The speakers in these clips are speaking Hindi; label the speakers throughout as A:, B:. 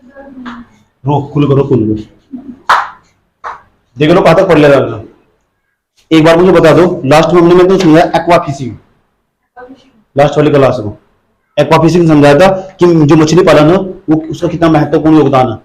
A: रो कुल करो कुल करो। देख लो कहां तक पढ़ लेगा। एक बार मुझे बता दो, लास्ट में हमने तो सुना एक्वा फिशिंग, लास्ट वाली क्लास में एक्वा फिशिंग समझाया था कि जो मछली पालन है वो उसका कितना महत्वपूर्ण योगदान है।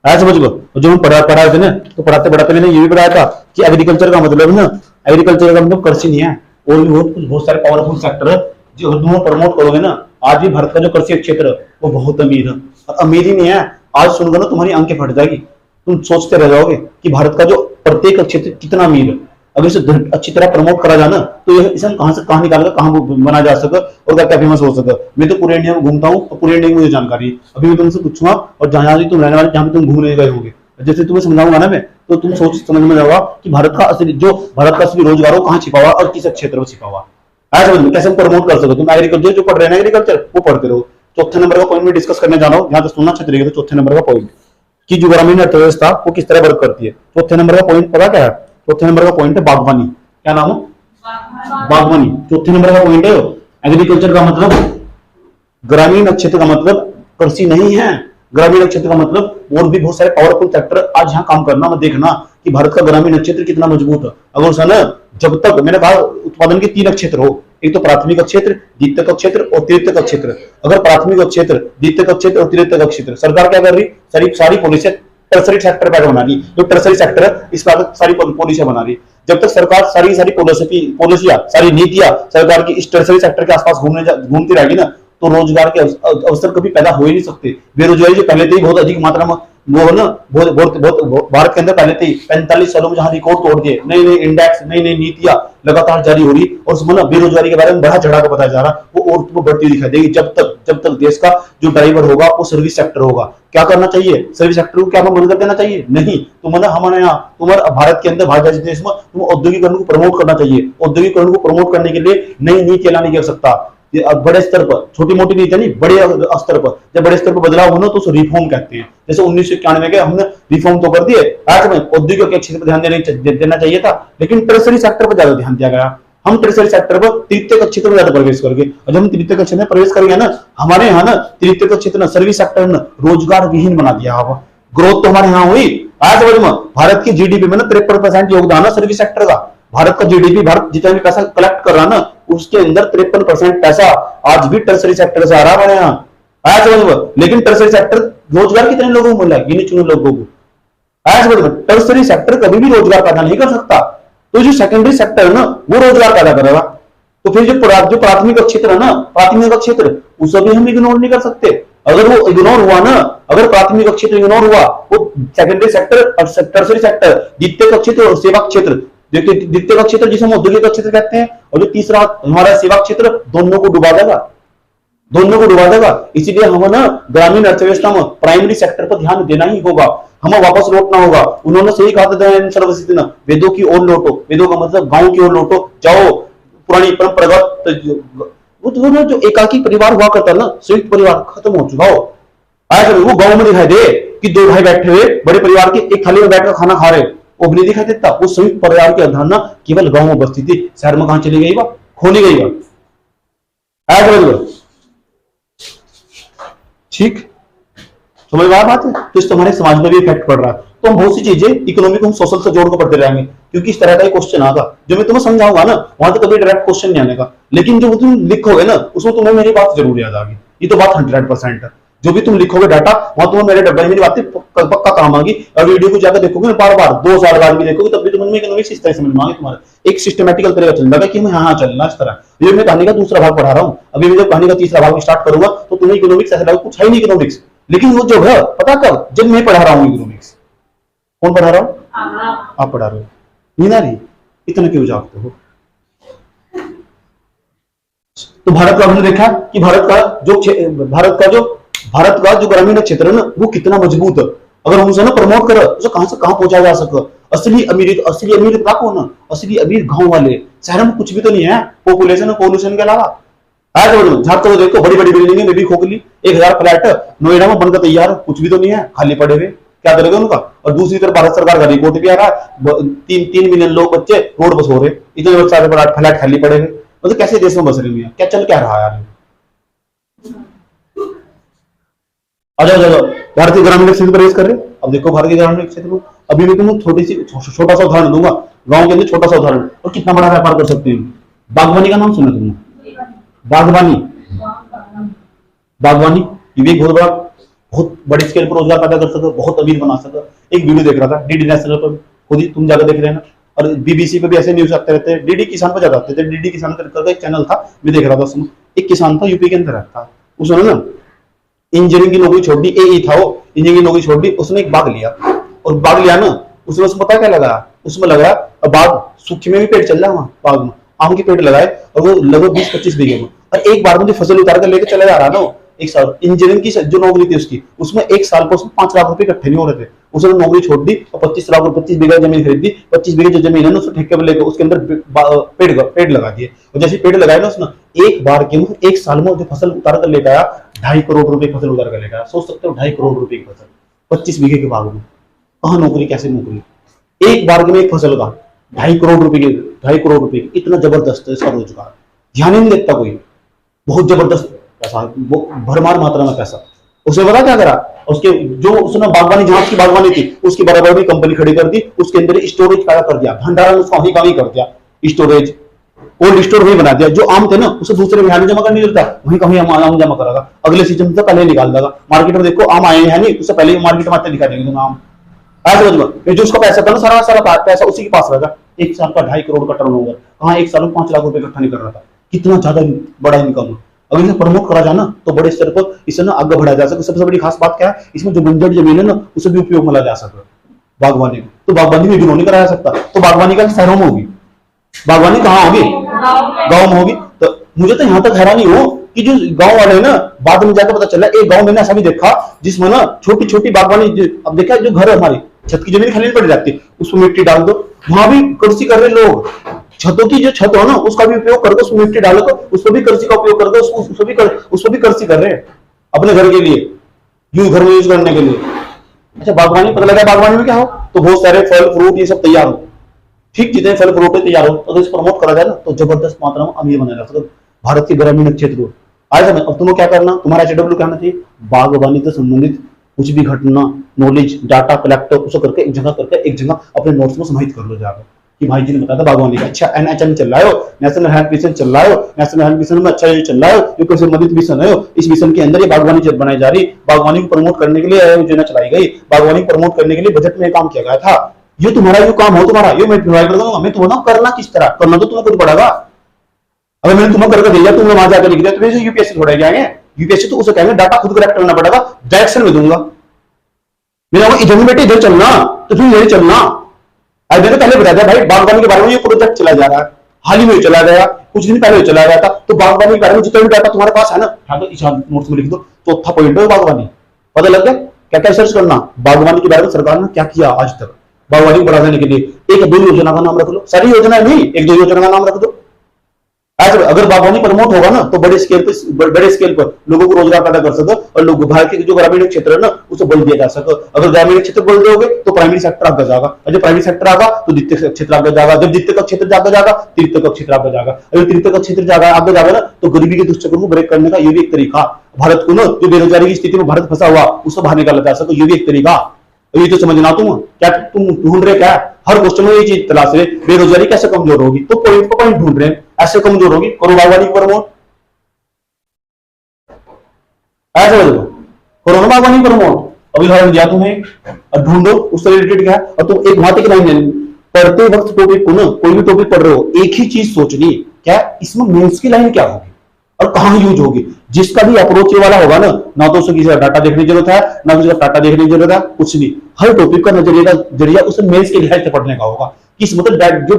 A: आया समझ लो। जो हम पढ़ाए थे ना, तो पढ़ाते पढ़ाते मैंने ये भी पढ़ाया था कि एग्रीकल्चर का मतलब ना, एग्रीकल्चर का मतलब कृषि नहीं है, और भी बहुत सारे पावरफुल सेक्टर है जो तुम प्रमोट करोगे ना। आज भी भारत का जो कृषि क्षेत्र है वो बहुत अमीर है, और अमीर ही नहीं है, आज सुनकर ना तुम्हारी आंखें फट जाएगी, तुम सोचते रह जाओगे कि भारत का जो प्रत्येक क्षेत्र कितना अमीर है। अगर इसे अच्छी तरह प्रमोट करा जाए ना, तो इसे हम कहां से कहां निकाल कर कहां बना जा सके और क्या क्या फेमस हो सके। मैं तो पूरे इंडिया में घूमता हूँ, तो पूरे इंडिया की मुझे जानकारी है। अभी मैं तुमसे पूछूंगा, और जहां भी तुम रहने वाले, जहां भी तुम घूमने गए होंगे, जैसे तुम्हें समझाऊंगा ना मैं, तो तुम सोच समझ में जाओगा कि भारत का असली रोजगार हो कहाँ छिपा हुआ और किस क्षेत्र में छिपा हुआ है। समझ में कैसे हम प्रमोट कर सकते। तुम एग्रीकल्चर जो पढ़ रहे हैं एग्रीकल्चर वो पढ़ते रहो। चौथे नंबर का पॉइंट में डिस्कस करने जा रहा हूँ, यहाँ तो सुनना अच्छा तरीके से। चौथे नंबर का पॉइंट कि जो ग्रामीण अर्थव्यवस्था वो किस तरह वर्क करती है। चौथे नंबर का पॉइंट पता क्या है? चौथे नंबर का पॉइंट है बागवानी। क्या नाम है? बागवानी। चौथे नंबर का पॉइंट है एग्रीकल्चर का मतलब ग्रामीण क्षेत्र का मतलब कृषि नहीं है। ग्रामीण क्षेत्र का मतलब और भी बहुत सारे पावरफुल सेक्टर आज यहाँ काम करना, मैं देखना कि भारत का ग्रामीण क्षेत्र कितना मजबूत है। अगर उसने ना, जब तक मैंने कहा उत्पादन के 3 क्षेत्र हो, एक तो प्राथमिक क्षेत्र, द्वितीयक क्षेत्र और तृतीयक क्षेत्र। अगर प्राथमिक क्षेत्र, द्वितीयक क्षेत्र और तृतीयक क्षेत्र सरकार क्या कर रही, सारी पॉलिसी टर्सरी सेक्टर पर बना रही। जो टर्सरी सेक्टर है इस पर सारी पॉलिसियां बना रही। जब तक सरकार सारी पॉलिसियां, सारी नीतियां सरकार की इस टर्सरी सेक्टर के आसपास घूमती रहेगी ना, तो रोजगार के अवसर कभी पैदा हो ही नहीं सकते। बेरोजगारी जो पहले से ही बहुत अधिक मात्रा में वो है ना, बहुत भारत के अंदर पहले से ही 45 सालों में जहां रिकॉर्ड तोड़ दिए, नई नई इंडेक्स, नई नई नीतियां लगातार जारी हो रही, और उसमें ना बेरोजगारी के बारे में बढ़ा चढ़ा कर बताया जा रहा, वो और तुमको बढ़ती दिखाई देगी। जब तक देश का जो ड्राइवर होगा वो सर्विस सेक्टर होगा। क्या करना चाहिए? सर्विस सेक्टर को क्या बंद कर देना चाहिए? नहीं। तुम्हारा हमारे यहाँ, तुम्हारे भारत के अंदर, भारत जैसे देश में तुम औद्योगिकरण को प्रमोट करना चाहिए। औद्योगिकरण को प्रमोट करने के लिए नई नीति लाने की आवश्यकता। बड़े स्तर पर, छोटी मोटी नीति नहीं, बड़े स्तर पर। जब बड़े स्तर पर बदलाव हो ना, तो उसे रिफॉर्म कहते हैं। जैसे 1991 के हमने रिफॉर्म तो कर दिए, आज में औद्योगिक के क्षेत्र पर ध्यान देना चाहिए था, लेकिन टर्सरी सेक्टर पर ज्यादा ध्यान दिया गया। हम टर्सरी सेक्टर पर तृतीयक क्षेत्र में ज्यादा प्रवेश करके, और जब हम तृतीयक क्षेत्र में प्रवेश करेंगे ना, हमारे यहाँ ना तृतीयक क्षेत्र ना, सर्विस सेक्टर ने रोजगार विहीन बना दिया होगा। ग्रोथ तो हमारे यहाँ हुई। आज में भारत की जीडीपी में ना 53% योगदान है सर्विस सेक्टर का। भारत का जीडीपी, भारत जितना भी पैसा कलेक्ट कर रहा ना, उसके अंदर 53% पैसा आज भी टर्सरी सेक्टर से आ रहा है हमारे यहाँ। आया समझ में? लेकिन टर्सरी सेक्टर रोजगार कितने लोगों को मिला? गिने चुने लोगों को। आया समझ में? टर्सरी सेक्टर कभी भी रोजगार पैदा नहीं कर सकता। तो जो सेकेंडरी सेक्टर है ना, वो रोजगार पैदा करेगा। तो फिर जो प्राथमिक क्षेत्र है ना, प्राथमिक क्षेत्र उसे भी हम इग्नोर नहीं कर सकते। अगर वो इग्नोर हुआ ना, अगर प्राथमिक क्षेत्र इग्नोर हुआ, वो सेकेंडरी सेक्टर और टर्सरी सेक्टर, द्वितीयक क्षेत्र और सेवा क्षेत्र, द्वितीय क्षेत्र जिसे हम औद्योगिक क्षेत्र कहते हैं, और जो तीसरा हमारा सेवा क्षेत्र, दोनों को डुबा देगा, दोनों को डुबा देगा। इसीलिए हमें ना ग्रामीण अर्थव्यवस्था में प्राइमरी सेक्टर पर ध्यान देना ही होगा। हमें वापस लौटना होगा। उन्होंने सही कहा था, वेदों की ओर लौटो। वेदों का मतलब गांव की ओर लौटो, जाओ पुरानी परंपरागत वो जो एकाकी परिवार हुआ करता ना, संयुक्त परिवार खत्म हो चुका हो। आज वो गांव में दिखाई दे कि 2 भाई बैठे हुए बड़े परिवार के एक थाली में बैठकर खाना खा रहे, वो भी नहीं दिखाई देता। वो संयुक्त परिवार की अवधारणा केवल गांव में बसती थी, शहर में कहां चली गई? खोली गई बा। ठीक समझ में आ बात है? तो इस तुम्हारे समाज में भी इफेक्ट पड़ रहा है। तो हम बहुत सी चीजें इकोनॉमी को हम सोशल से जोड़ कर पढ़ते रहेंगे, क्योंकि इस तरह का क्वेश्चन आएगा। जो मैं तुम्हें समझाऊंगा ना, वहां तो कभी डायरेक्ट क्वेश्चन नहीं आने का, लेकिन जो तुम लिखोगे ना, उसमें तुम्हें मेरी बात जरूर याद आएगी। ये तो बात 100% है। जो भी तुम लिखोगे डाटा, वहां तुम्हें मेरे डब्बा मेरी बातें पक्का काम आएगी। और वीडियो को जाकर देखोगे बार बार, 2 साल बाद भी देखोगे, तब भी तुम्हें इकोनॉमिक्स इस तरह समझ में आएगी। तुम्हारा एक सिस्टमेटिकल तरीका चल जाएगा कि हमें यहाँ चलना इस तरह। ये मैं कहानी का दूसरा भाग पढ़ा रहा हूँ, अभी मैं जब कहानी का तीसरा भाग स्टार्ट करूंगा, तो तुम्हें इकोनॉमिक्स ऐसा लगेगा कुछ है नहीं इकोनॉमिक्स। लेकिन वो जो है पता कब? जब मैं पढ़ा रहा हूँ इकोनॉमिक्स। कौन पढ़ा रहा हूँ? आप पढ़ा रहे हो। नींद आ रही? इतना क्यों जागते हो? तो भारत का हमने देखा कि भारत का जो ग्रामीण क्षेत्र है ना, वो कितना मजबूत है। अगर हम उसे ना प्रमोट करें, उसे कहां से कहां पहुंचा जा सके। असली अमीर क्या कौन है? असली अमीर गांव वाले। शहर में कुछ भी तो नहीं है पॉपुलेशन और पॉल्यूशन के अलावा। झारखंड तो देखो, बड़ी बड़ी बिल्डिंग में भी खोखली 1000 फ्लैट नोएडा में बनकर तैयार, कुछ भी तो नहीं है, खाली पड़े हुए। क्या करेगा उनका? और दूसरी तरफ भारत सरकार का रिपोर्ट भी आ रहा है, 3 मिलियन लोग बच्चे रोड पर सो रहे, इतने बच्चे फ्लैट खाली पड़े हुए। मतलब कैसे देश में बस रही है? क्या चल क्या रहा है यार? आ जाओ जाओ जाओ। भारतीय ग्रामीण क्षेत्र पर रेस कर रहे हैं। अब देखो भारतीय ग्रामीण क्षेत्र में अभी भी तुम छोटा सा उदाहरण दूंगा, गांव के अंदर छोटा सा उदाहरण, और कितना बड़ा व्यापार कर सकते हैं। बागवानी का नाम सुना तुमने? बागवानी, बागवानी ये भी एक बहुत बड़ी स्केल पर रोजगार पैदा कर सके, बहुत अमीर बना सके। एक वीडियो देख रहा था डीडी नेशनल पर, खुद ही तुम जाकर देख रहे हैं ना, और बीबीसी पे भी ऐसे न्यूज आते रहते हैं। डीडी किसान पर ज्यादा आते थे। डीडी किसान करके एक चैनल था, मैं देख रहा था उसमें। एक किसान था यूपी के अंदर रहता, उसने ना इंजीनियरिंग की नौकरी छोड़ दी, एई था वो, इंजीनियरिंग की नौकरी छोड़ दी, उसने एक बाग लिया। और बाग लिया ना, उसमें पता क्या लगा, उसमें लगा बाग सूखे में भी पेड़ चल रहा है, वहां बाग में आम के पेड़ लगाए, और वो लगभग 20-25 बीघे में, और एक बार में जो फसल उतार कर लेके चला जा रहा ना, एक साल इंजीनियरिंग की जो नौकरी थी उसकी, उसमें एक साल पर उसमें 5 लाख रुपए इकट्ठे नहीं हो रहे थे। उसने नौकरी छोड़ दी और 25 लाख 25 बीघा जमीन खरीदी। 25 बीघे जो जमीन है ना, उसको ठेके पर लेकर उसके अंदर पेड़ लगा दिए। और जैसे पेड़ लगाए ना उसने, एक बार के एक साल में जो फसल उतार कर लेकर आया, 2.5 करोड़ रुपए की फसल उतार कर लेकर आया। सोच सकते हो, 2.5 करोड़ रुपए की फसल 25 बीघे के बाग में। कहाँ नौकरी, कैसे नौकरी? एक बार में एक फसल का 2.5 करोड़ रुपए की, 2.5 करोड़ रुपए की, इतना जबरदस्त है इसका रोजगार, ध्यान ही नहीं देता कोई। बहुत जबरदस्त पैसा, भरमार मात्रा में पैसा। उसने पता क्या करा, उसके जो उसने बागवानी, जहां की बागवानी थी उसकी बराबर में कंपनी खड़ी कर दी, उसके अंदर स्टोरेज पैदा कर दिया, भंडारण उसका वहीं का वहीं कर दिया, स्टोरेज कोल्ड स्टोर वहीं बना दिया। जो आम थे ना उसे दूसरे बिहार में जमा करने नहीं देता, वहीं का वहीं आम जमा करेगा, अगले सीजन से पहले निकाल देगा। मार्केट में देखो आम आए हैं नहीं, उससे पहले मार्केट में आते दिखा देंगे आम। ऐसे जो उसका पैसा था ना, सारा पैसा उसी के पास रहेगा। एक साल का 2.5 करोड़ का टर्नओवर, कहाँ एक साल में 5 लाख रुपए इकट्ठा नहीं कर रहा था। कितना ज्यादा बड़ा इनकम है। अगर इसे प्रमोट करा जाए ना तो बड़े स्तर पर इसे ना आगे बढ़ाया जा सके। सबसे बड़ी खास बात क्या है, इसमें जो बंजर जमीन है ना उसे भी उपयोग में ला जा सके बागवानी को। तो बागवानी में भी नहीं करा जा सकता, तो बागवानी का शहरों में होगी, बागवानी कहाँ होगी? गाँव में होगी। तो मुझे तो यहाँ तक हैरानी हो कि जो गांव वाले ना, बाद में जाकर पता चला, एक गांव में ऐसा भी देखा जिसमें ना छोटी छोटी बागवानी, अब देखा जो घर है हमारी छत की जमीन खाली पड़ जाती है, उसमें मिट्टी डाल दो, वहां भी कृषि कर रहे लोग। छतों की जो छत हो ना उसका भी उपयोग करके उसमें मिट्टी डालो, तो उसको भी कृषि का उपयोग करके उसको भी कृषि कर रहे हैं अपने घर के लिए, यूं घर में यूज करने के लिए। अच्छा, बागवानी पता लगा बागवानी में क्या हो, तो बहुत सारे फल फ्रूट ये सब तैयार हो। ठीक, जितने फल फ्रूट तैयार हो, अगर इसे प्रमोट करा जाए ना तो जबरदस्त मात्रा में अमीर बनाया जा सकता है भारत के ग्रामीण क्षेत्र को। आज अब तुम्हें क्या करना, तुम्हारा HW कहना चाहिए, बागवानी से संबंधित कुछ भी घटना, नॉलेज, डाटा कलेक्ट उसको करके एक जगह अपने नोट्स में समाहित कर लो जाकर कि भाई जी ने बताया था बागवानी का। अच्छा, NHM चल रहा है, नेशनल हेल्थ मिशन चल रहा है, नेशनल हेल्थ मिशन में अच्छा ये चल रहा है, ये कोई संबंधित मिशन है, इस मिशन के अंदर ये बागवानी बनाई जा रही, बागवानी को प्रमोट करने के लिए योजना चलाई गई, बागवानी को प्रमोट करने के लिए बजट में काम किया गया था। ये तुम्हारा जो काम हो, तुम्हारा ये मैं प्रोवाइड कर दूंगा। मैं तुम्हें करना किस तरह करना, तो तुम्हें खुद पड़ेगा। अगर मैंने तुम्हें करके दिया, तुमने वहां जाकर लिख दिया, तो यूपीएससी थोड़ा जाएंगे, यूपीएससी तो उसे कहेंगे डाटा खुद कलेक्ट करना पड़ेगा, डायरेक्शन में दूंगा। मेरा इधर बेटे इधर चलना, तो तुम इधर चलना। मैंने पहले बताया था भाई, बागवानी के बारे में ये प्रोजेक्ट चला जा रहा है, हाल ही में चला गया, कुछ दिन पहले चला गया था। तो बागवानी के बारे में जितना भी डाटा तुम्हारे पास है ना, नोट्स में लिख दो। चौथा पॉइंट है बागवानी, पता लग गया क्या क्या सर्च करना, बागवानी के बारे में सरकार ने क्या किया आज तक बागवानी को बढ़ाने के लिए। 1-2 योजना का नाम रख लो, सारी योजना नहीं, 1-2 योजना का नाम रख दो। अगर बागवानी प्रमोट होगा ना तो बड़े स्केल पर लोगों को रोजगार पैदा कर सके, और लोग भारत के जो ग्रामीण क्षेत्र है ना उसे बल दिया जा सके। अगर ग्रामीण क्षेत्र बल दोगे तो प्राइमरी सेक्टर आगे जाएगा, और जब प्राइमरी सेक्टर आगा तो द्वितीय क्षेत्र आगे जाएगा, जब द्वितीय का क्षेत्र आगे जाएगा तृतीय का क्षेत्र आगे जाएगा, अगर तृतीय का क्षेत्र आगे जाएगा ना तो गरीबी के दुष्चक्र को ब्रेक करने का ये भी एक तरीका, भारत को ना जो बेरोजगारी की स्थिति में भारत फंसा हुआ उसको बाहर निकाला जा सके, ये भी एक तरीका। ये तो समझना क्या तुम ढूंढ रहे, क्या हर क्वेश्चन में ये चीज तलाश रहे, बेरोजगारी कैसे कमजोर होगी, तो पॉइंट को पॉइंट ढूंढ रहे हैं, ऐसे कमजोर होगी, करो बागवानी प्रमोट, ऐसे करो बागवानी प्रमोट। अभी उदाहरण दिया तुम्हें, और ढूंढो उससे रिलेटेड क्या है, और तुम एक बात की लाइन पढ़ते वक्त टॉपिक को ना, कोई भी टॉपिक पढ़ रहे हो, एक ही चीज सोचनी, क्या इसमें मेंस की लाइन क्या होगी और कहां यूज होगी। जिसका भी अप्रोच ये वाला होगा ना तो उसे किसी का डाटा देखने की जरूरत है, ना किसी का डाटा देखने की जरूरत है, कुछ नहीं। हर टॉपिक का नजरिया उसे मेंस के लिहाज से पढ़ने का होगा। किस मतलब जो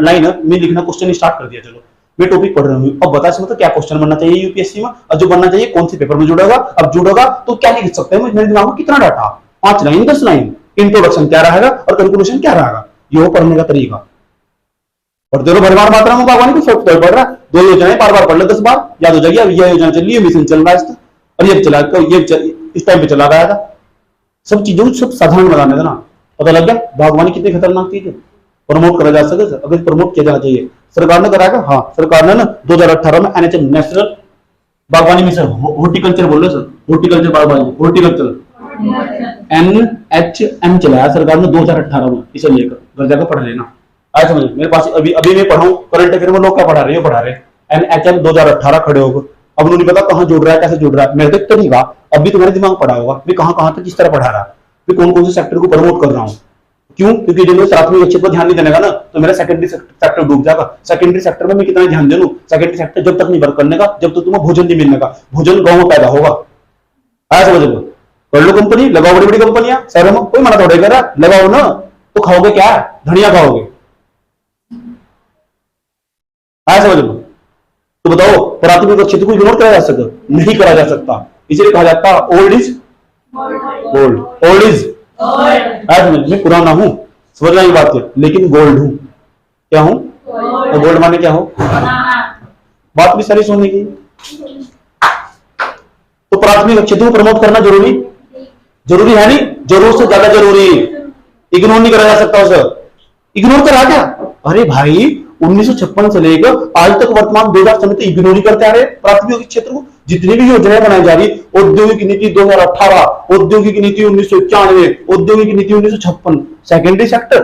A: लाइन है मैं लिखना क्वेश्चन स्टार्ट कर दिया, चलो मैं टॉपिक पढ़ रहा हूँ, अब बता मतलब क्या क्वेश्चन बनना चाहिए यूपीएससी में, और जो बनना चाहिए कौन से पेपर में जुड़ेगा। अब जुड़ेगा तो क्या लिख सकते हैं, मेरे दिमाग में कितना डाटा, 5 लाइन 10 लाइन, इंट्रोडक्शन क्या रहेगा और कैलकुलेशन क्या रहेगा, ये पढ़ने का तरीका। और दोनों भरमार मात्रा में बागवानी को सब पढ़ रहा है, 2 योजनाएं बार पढ़ लो, 10 बार याद हो जाएगी। अब यह योजना चल रही है, मिशन चल रहा है, और ये चला इस टाइम पे चला रहा था। सब चीजों को सब साधारण लगाने देना, पता लग गया बागवानी कितनी खतरनाक चीज है, प्रमोट करा जा सके। अगर प्रमोट किया जाना चाहिए, सरकार ने कराया, हाँ सरकार ने ना 2018 में NHM नेशनल बागवानी मिशन हॉर्टिकल्चर बोल रहे सर, हॉर्टिकल्चर बागवानी, हॉर्टिकल्चर NHM चलाया सरकार ने 2018 में, इसे लेकर घर जाकर पढ़ लेना। आज समझ मेरे पास अभी अभी मैं पढ़ाऊं करंट अफेयर में, लोग क्या पढ़ा रहे हैं, पढ़ा रहे NHM 2018 खड़े होकर। अब उन्होंने पता कहां जोड़ रहा है, कैसे जोड़ रहा है, मेरे तो नहीं कहा, अभी तुम्हारे दिमाग पढ़ा होगा भी कहां तक किस तरह पढ़ा रहा है, भी कौन कौन से सेक्टर को प्रमोट कर रहा हूं। क्यों? क्योंकि जब मैं प्राथमिक क्षेत्र पर ध्यान नहीं देने का ना, तो मेरा सेकेंडरी सेक्टर डूब जाएगा। सेकेंडरी सेक्टर में मैं कितना ध्यान दे लूं, सेकेंडरी सेक्टर जब तक नहीं वर्क करने का जब तक तुम्हें भोजन नहीं मिलने का, भोजन गांव में पैदा होगा। आया समझ लो, कर लो कंपनी, लगाओ बड़ी बड़ी कंपनियां शहरों में, कोई मना थोड़ा कर रहा, लगाओ ना, तो खाओगे क्या, धनिया खाओगे। आया समझ लो। तो बताओ प्राथमिक क्षेत्र को इग्नोर करा जा सकता? नहीं करा जा सकता, इसलिए कहा जाता है old is gold, old is मैं पुराना हूं, समझना की बात है, लेकिन गोल्ड हूं। क्या हूं? तो गोल्ड माने क्या हो, बात भी सारी सुनने की। तो प्राथमिक क्षेत्र को प्रमोट करना जरूरी जरूरी है नहीं, जरूर से ज्यादा जरूरी, इग्नोर नहीं करा जा सकता उसे। इग्नोर करा क्या? अरे भाई 1956 से लेकर आज तक वर्तमान 2000 समय तक इग्नोर ही करते आ रहे प्राथमिक क्षेत्र को। जितनी भी योजनाएं बनाई जा रही, औद्योगिक नीति 2018, औद्योगिक नीति 1991, औद्योगिक नीति 1956, secondary sector,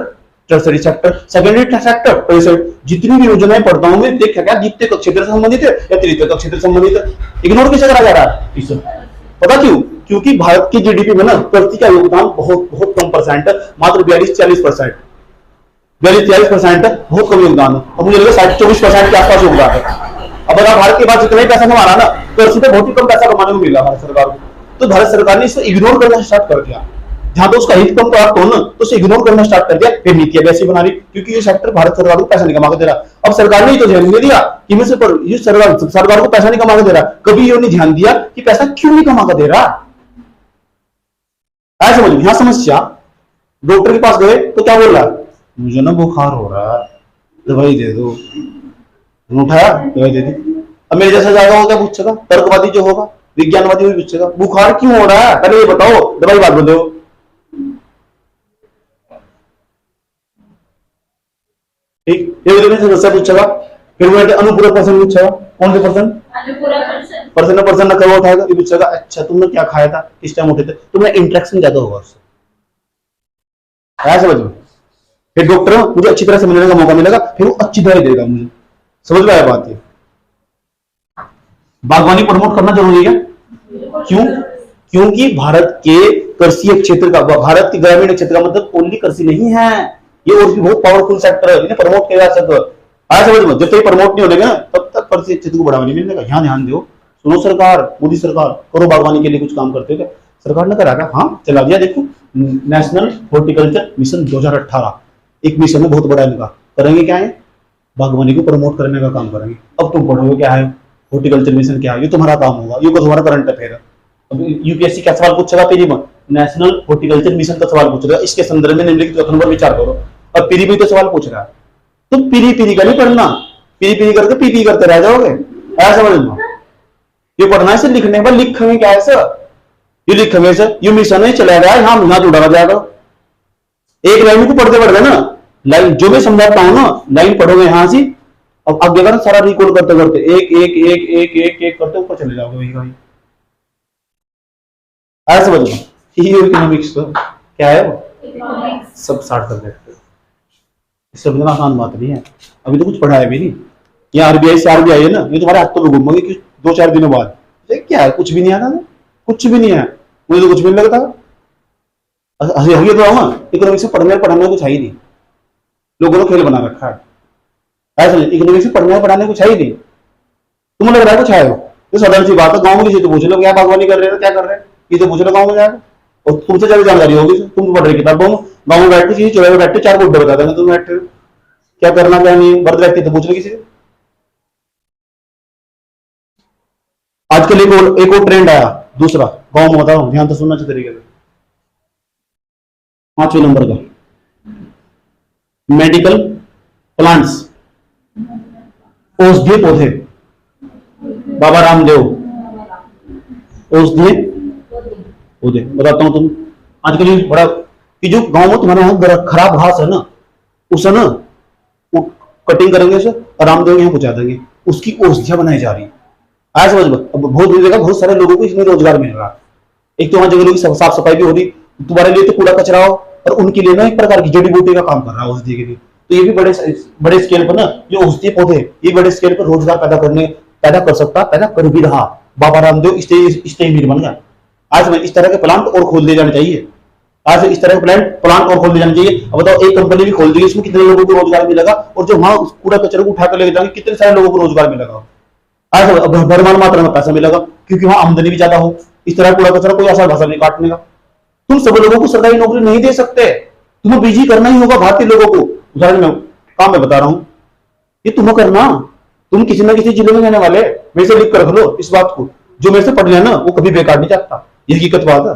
A: tertiary sector, secondary sector, जितनी भी योजनाएं पढ़ता हूं मैं, देख क्या द्वितीय क्षेत्र से संबंधित है या तृतीय क्षेत्र से संबंधित है, इग्नोर कैसे करा जा रहा है? पता क्यों? क्योंकि भारत की जीडीपी में ना कृषि का योगदान बहुत बहुत कम परसेंट है, मात्र 42-40%, 42-43% है, बहुत कम योगदान है। अब मुझे लगा 60-24% के आसपास योगदान है। अब अगर भारत के पास जितना ही पैसा कमा रहा ना, कृषि पे बहुत ही कम पैसा कमाने को मिला भारत सरकार को, तो भारत सरकार ने इसे इग्नोर करना स्टार्ट कर दिया। जहां तो उसका हित कम प्राप्त हो ना, तो उसे इग्नोर करना स्टार्ट कर दिया, फिर नीतियां वैसी बना रही, क्योंकि ये सेक्टर भारत सरकार को पैसा नहीं कमा के दे रहा। अब सरकार ने ही तो ध्यान नहीं दिया कि मैं ये सरकार को पैसा नहीं कमा के दे रहा, कभी ये नहीं ध्यान दिया कि पैसा क्यों नहीं कमा के दे रहा। ऐसा समझ, यहां समस्या, डॉक्टर के पास गए तो क्या बोल रहा है, मुझे ना बुखार हो रहा है, दवाई दे दो, उठाया दवाई दे दी। अब मेरे जैसा जाएगा वो क्या पूछेगा, तर्कवादी जो होगा, विज्ञानवादी भी पूछेगा बुखार क्यों हो रहा है, पहले ये बताओ, दवाई बाद में दो। ठीक, ये समस्या पूछेगा, फिर वो अनुपूरक प्रश्न पूछेगा, कौन से प्रश्न, पर्सन ना कब उठाएगा, ये पूछेगा अच्छा तुमने क्या खाया था, किस टाइम उठे थे, तुम्हें इंटरेक्शन ज्यादा होगा उससे, समझ में। फिर डॉक्टर मुझे अच्छी तरह समझने का मौका मिलेगा, फिर वो अच्छी दवाई देगा मुझे, समझ में आया बात है। बागवानी प्रमोट करना जरूरी है, क्यों? क्योंकि भारत के कृषि क्षेत्र का, भारत के ग्रामीण क्षेत्र का मतलब ओनली कृषि नहीं है, ये और भी बहुत पावरफुल सेक्टर है, इन्हें प्रमोट किया जा सकता है। समझ में, जब तक प्रमोट नहीं होगा तब तक कृषि क्षेत्र को बढ़ावा नहीं मिलेगा। यहाँ ध्यान दो, सुनो सरकार, मोदी सरकार, करो बागवानी के लिए कुछ काम करते हो क्या? सरकार ने करा था, हाँ चला दिया। देखो नेशनल हॉर्टिकल्चर मिशन 2018 एक मिशन है बहुत बड़ा इनका, करेंगे क्या है, बागवानी को प्रमोट करने का काम करेंगे। अब तुम पढ़ोगे क्या है हॉर्टिकल्चर मिशन क्या है, ये तुम्हारा काम होगा, ये तुम्हारा करंट अफेयर है। अब यूपीएससी क्या सवाल पूछेगा, पीरी में नेशनल हॉर्टिकल्चर मिशन का सवाल पूछेगा, इसके संदर्भ में निम्नलिखित कथनों पर विचार करो। अब पीरी भी तो सवाल पूछ रहा है, तुम पीरी पीरी का नहीं पढ़ना, पीरी पीरी करके पीपी करते रह जाओगे, ऐसा समझ लो। ये पढ़ना है, लिखने पर लिखेंगे क्या है सर, ये लिखेंगे सर, ये मिशन है चला गया, यहाँ ना जुड़ा जाएगा। एक लाइन को पढ़ते पढ़ते ना, लाइन जो मैं समझाता हूं ना, लाइन पढ़ोगे यहां से, अब आगे का सारा रिकॉर्ड करते करते एक एक एक एक एक एक करते ऊपर चले जाओगे वही भाई। ऐसा समझ लो, इकोनॉमिक्स तो क्या है वो सब साठ सब्जेक्ट, समझना आसान बात नहीं है। अभी तो कुछ पढ़ाया भी नहीं, ये आरबीआई से आरबीआई है ना, ये तुम्हारे हाथों में घूमोगे कि 2-4 दिनों बाद क्या है, कुछ भी नहीं आता, कुछ भी नहीं है, मुझे तो कुछ भी नहीं लगता। हंसी तो आऊंगा, इकोनॉमिक्स में पढ़ने कुछ है ही नहीं, लोगों ने खेल बना रखा है। ऐसा इकोनॉमिक्स में पढ़ने कुछ है ही नहीं, तुम्हें लग रहा है कुछ है, तो साधारण सी बात है। गांव में किसी तो पूछ लो क्या बागवानी कर रहे हो, क्या कर रहे हैं, ये तो पूछ लो गांव में जाकर, और तुमसे ज्यादा जानकारी होगी, तुम पढ़ रही किताबों में, गाँव में बैठे किसी चौराहे में बैठे 4 गुड्डे बता देंगे, तुम बैठे क्या करना क्या नहीं, वर्द व्यक्ति तो पूछ लो किसी से। आजकल एक और ट्रेंड आया दूसरा, गांव में बताओ, ध्यान से सुनना अच्छे तरीके से। 5वें नंबर का मेडिकल प्लांट्स, औषधीय पौधे, बाबा रामदेव औषधीय पौधे बताता हूं। तुम आजकल ये बड़ा कि जो गांव में तुम्हारे यहाँ खराब घास है ना, उसे ना वो कटिंग करेंगे उसे, और रामदेव यहाँ पहुंचा देंगे, उसकी औषधियां बनाई जा रही है। आज समझ लो, अब बहुत जगह बहुत सारे लोगों को इसमें रोजगार मिल रहा है। एक तो वहां जगह की साफ सफाई भी हो रही, तुम्हारे लिए तो कूड़ा कचरा हो, और उनके लिए ना एक प्रकार की जड़ी बूटी का काम कर रहा है औषधि के लिए। तो ये भी बड़े बड़े स्केल पर ना, जो औषधीय पौधे ये बड़े स्केल पर रोजगार पैदा कर सकता, पैदा कर भी रहा। बाबा रामदेव स्टे बन गया। आज में इस तरह के प्लांट और खोल दिए जाने चाहिए। आज इस तरह के प्लांट और खोल दिए जाने चाहिए। अब बताओ, एक कंपनी भी खोल दी, इसमें कितने लोगों को रोजगार मिलेगा, और जो वहां कूड़ा कचरा को उठाकर लेके जाएंगे कितने सारे लोगों को रोजगार मिलेगा। आज भरमान मात्रा में पैसा मिलेगा, क्योंकि वहां आमदनी भी ज्यादा हो। इस तरह कूड़ा कचरा कोई आसान भाषा नहीं काटने का। तुम सब लोगों को सरकारी नौकरी नहीं दे सकते, तुम्हें बिजी करना ही होगा भारतीय लोगों को। उदाहरण में काम मैं बता रहा हूं, ये तुम्हें करना। तुम किसी ना किसी जिले में जाने वाले, मेरे से लिख कर रख लो इस बात को। जो मेरे से पढ़ लिया ना वो कभी बेकार नहीं जाता, ये हकीकत बात है।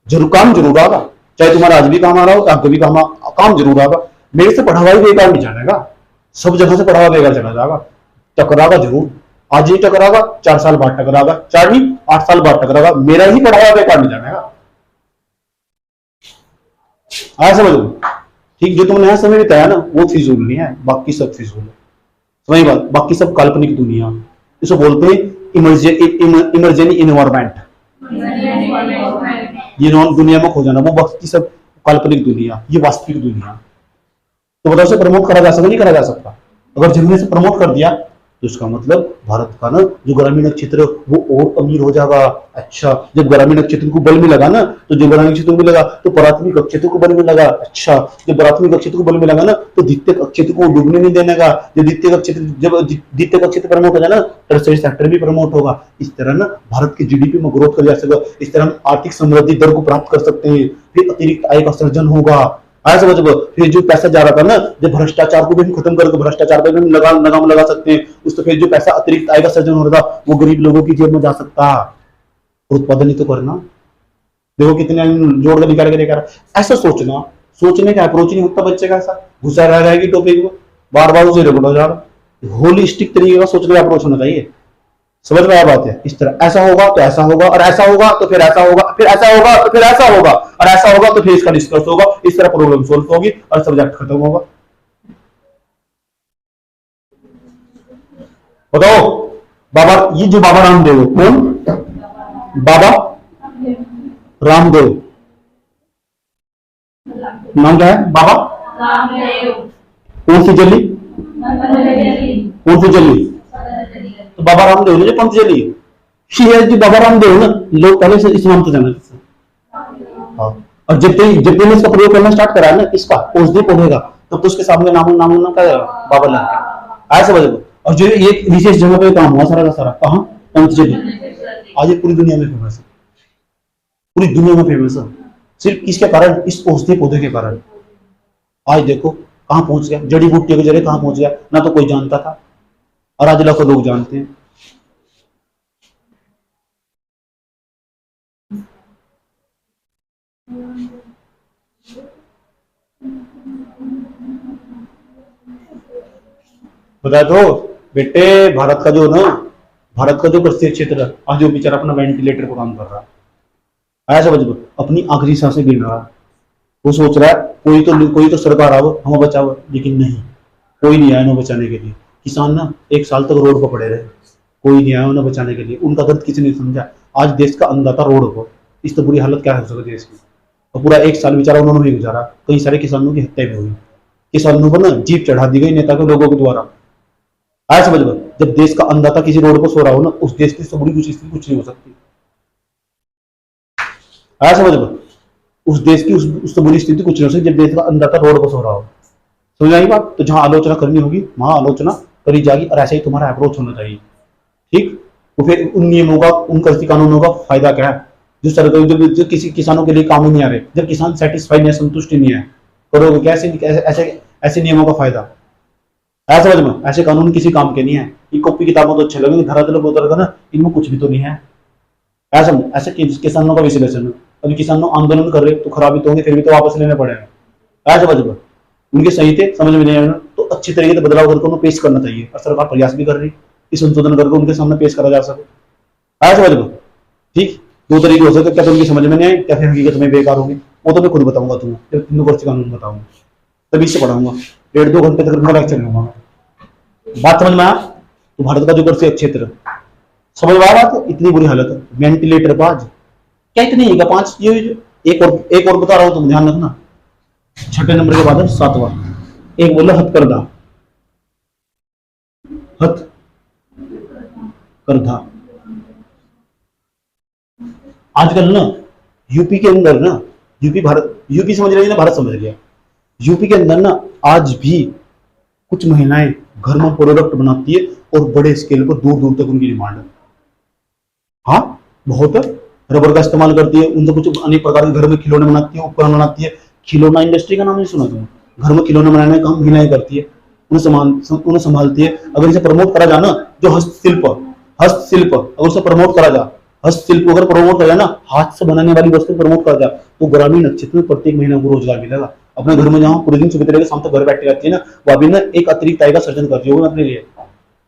A: जरूर काम जरूर आगा, चाहे तुम्हारा आज भी काम आ रहा हो, आपको भी काम जरूर आगा। मेरे से पढ़ा हुआ बेकार नहीं जानेगा, सब जगह से पढ़ा हुआ बेकार चला जाएगा। टकरागा जरूर, आज ही टकरागा, 4 साल बाद टकरागा, 4 नहीं 8 साल बाद टकरागा। मेरा ही पढ़ा हुआ बेकार नहीं जानेगा। आज समझ लो, ठीक, जो तुमने यहां समय बिताया ना वो फिजूल नहीं है, बाकी सब फिजूल है। समझ बात, बाकी सब काल्पनिक दुनिया, इसे बोलते हैं इमर्जेंट इन्वायरमेंट। ये दुनिया में खो जाना, वो बाकी सब काल्पनिक दुनिया, ये वास्तविक दुनिया। तो बताओ, से प्रमोट करा जा सकता नहीं करा जा सकता? अगर जिन्होंने से प्रमोट कर दिया तो इसका मतलब भारत का ना जो ग्रामीण क्षेत्र वो और अमीर हो जाएगा। अच्छा, जब ग्रामीण क्षेत्र को बल मिलेगा ना, तो जो ग्रामीण क्षेत्र को मिलेगा तो प्राथमिक क्षेत्र को बल मिलेगा। अच्छा, जब प्राथमिक क्षेत्र को बल मिलेगा ना तो द्वितीय क्षेत्र को डूबने नहीं देने का। जब द्वितीय क्षेत्र प्रमोट हो जाए ना, टर्शियरी सेक्टर भी प्रमोट होगा। इस तरह ना भारत की जीडीपी में ग्रोथ कर जा सकेगा। इस तरह हम आर्थिक समृद्धि दर को प्राप्त कर सकते हैं, फिर अतिरिक्त आय का सृजन होगा। आया समझ लो, फिर जो पैसा जा रहा था ना, जब भ्रष्टाचार को भी हम खत्म करके भ्रष्टाचार पर भी लगाम लगा सकते हैं, उस तो फिर जो पैसा अतिरिक्त आय का सृजन हो रहा था वो गरीब लोगों की जेब में जा सकता। उत्पादन ही तो करना। देखो कितने जोड़ कर निकाल के देखा। ऐसा सोचना, सोचने का अप्रोच नहीं होता बच्चे का, ऐसा घुसा रह जाएगी टॉपिक में, बार बार उसे रिपोर्ट हो जा रहा। होलिस्टिक तरीके का सोचने का अप्रोच होना चाहिए। समझ में आया बात है? इस तरह ऐसा होगा तो ऐसा होगा, और ऐसा होगा तो फिर ऐसा होगा, फिर ऐसा होगा तो फिर ऐसा होगा, और ऐसा होगा तो फिर इसका डिस्कस होगा। इस तरह प्रॉब्लम सोल्व होगी और सब्जेक्ट खत्म होगा। बताओ, बाबा, ये जो बाबा रामदेव है, कौन? बाबा रामदेव, नाम क्या है? बाबा रामदेव। कौन सी जली? कौन सी जली? तो बाबा रामदेव ने जो पंतजलि है, जो बाबा रामदेव ना, लोग पहले से इस नाम से जाने। हाँ, और जब तुमने इसका प्रयोग करना स्टार्ट करा ना, इसका औषधि पौधे का, तब तो उसके सामने नाम का बाबा लग गया। ऐसे समझ लो। और जो ये विशेष जगह पे काम हुआ सारा का सारा, कहाँ? पंतजलि। आज ये पूरी दुनिया में फेमस है, पूरी दुनिया में फेमस है, सिर्फ इसके कारण, इस औषधि पौधे के कारण। आज देखो कहाँ पहुंच गया, जड़ी बूटी के जरिए कहाँ पहुंच गया, ना तो कोई जानता था, और आज लाखों लोग जानते हैं। बता दो बेटे, भारत का जो प्रत्येक क्षेत्र आज जो बेचारा अपना वेंटिलेटर पर काम कर रहा है, ऐसा समझ लो, अपनी आखिरी सांसें गिन रहा है। वो सोच रहा है कोई तो सरकार आओ हमें बचाओ, लेकिन नहीं, कोई नहीं आया ना बचाने के लिए। किसान ना 1 साल तक रोड पर पड़े रहे, कोई नहीं आया उन्हें बचाने के लिए, उनका दर्द किसी ने समझा। आज देश का अन्नदाता रोड पर, इस तो बुरी हालत क्या हो सकती है देश की। और पूरा 1 साल बेचारा उन्होंने भी गुजारा। कई सारे किसानों की हत्या भी हुई, किसानों पर ना जीप चढ़ा दी गई नेता के लोगों के द्वारा। आया समझ लो, जब देश का अन्नदाता किसी रोड पर सो रहा हो ना, उस देश की बुरी कुछ नहीं हो सकती। आया समझ लो, उस देश की उससे बुरी स्थिति कुछ नहीं हो सकती जब देश का अन्नदाता रोड पर सो रहा हो। समझ आई बात? तो जहां आलोचना करनी होगी वहां आलोचना करी जाएगी, और ऐसा ही तुम्हारा अप्रोच होना चाहिए। ठीक, तो फिर उन नियमों का, उन कृषि कानूनों का फायदा क्या है जो सरकार जो किसी किसानों के लिए काम ही नहीं आ रहे? जब किसान सेटिस्फाइड नहीं है, संतुष्टि नहीं है, करोगे कैसे? ऐसे नियमों का फायदा? ऐसा समझ में, ऐसे कानून किसी काम के नहीं है। ये कॉपी किताबों तो अच्छे लगेंगे, धरातल पर उतर कर ना, इनमें कुछ भी तो नहीं है। ऐसे किसानों का विश्लेषण, अभी किसानों आंदोलन कर रहे तो खराबी तो होंगे, फिर भी तो वापस लेने पड़ेगा। ऐसा समझ में, उनके सही थे, समझ में नहीं आया तो अच्छी तरीके से बदलाव करके उन्हें पेश करना चाहिए, और सरकार प्रयास भी कर रही है संशोधन करके उनके सामने पेश करा जा सके। आया समझ में? ठीक, 2 तरीके हो सकते, क्या तो उनकी समझ में नहीं आए, क्या फिर हकीकत में बेकार होगी, वो तो मैं खुद बताऊंगा तुम्हें, जब 3 कृषि कानून बताऊंगा तभी से पढ़ाऊंगा। 1.5-2 घंटे तक लेक्चर लूंगा मैं। बात समझ में आया? तो भारत का जो कृषि क्षेत्र समझ में आ रहा था? इतनी बुरी हालत है। वेंटिलेटर बाज क्या इतनी है? 5 ये एक और बता रहा हूं, तुम ध्यान रखना। 6 नंबर के बाद है 7वां। एक बोला हथकरघा, हथकरघा। आजकल ना यूपी के अंदर ना, यूपी समझ रही है ना, भारत समझ लिया। यूपी के अंदर ना आज भी कुछ महिलाएं घर में प्रोडक्ट बनाती है और बड़े स्केल पर दूर दूर तक उनकी डिमांड है। हाँ, बहुत है। रबर का इस्तेमाल करती है, उनसे कुछ अनेक प्रकार के घर में खिलौने बनाती है, उपकरण बनाती है। खिलौना इंडस्ट्री का नाम नहीं सुना तुमने? घर में खिलौने बनाने का काम महिलाएं करती है, उन्हें संभालती है। अगर इसे प्रमोट करा जाए ना, जो हस्तशिल्प अगर उसे प्रमोट करा जाए, हस्तशिल्प अगर प्रमोट करा जाए ना, हाथ से बनाने वाली वस्तु प्रमोट करा जाए, तो ग्रामीण क्षेत्र में प्रत्येक महीने को रोजगार मिलेगा। अपने घर में जहां पूरे दिन सुबह तरीके शाम तक घर बैठे रहती है ना, वो अभी ना एक अतिरिक्त आय का सर्जन कर रही होगी अपने लिए।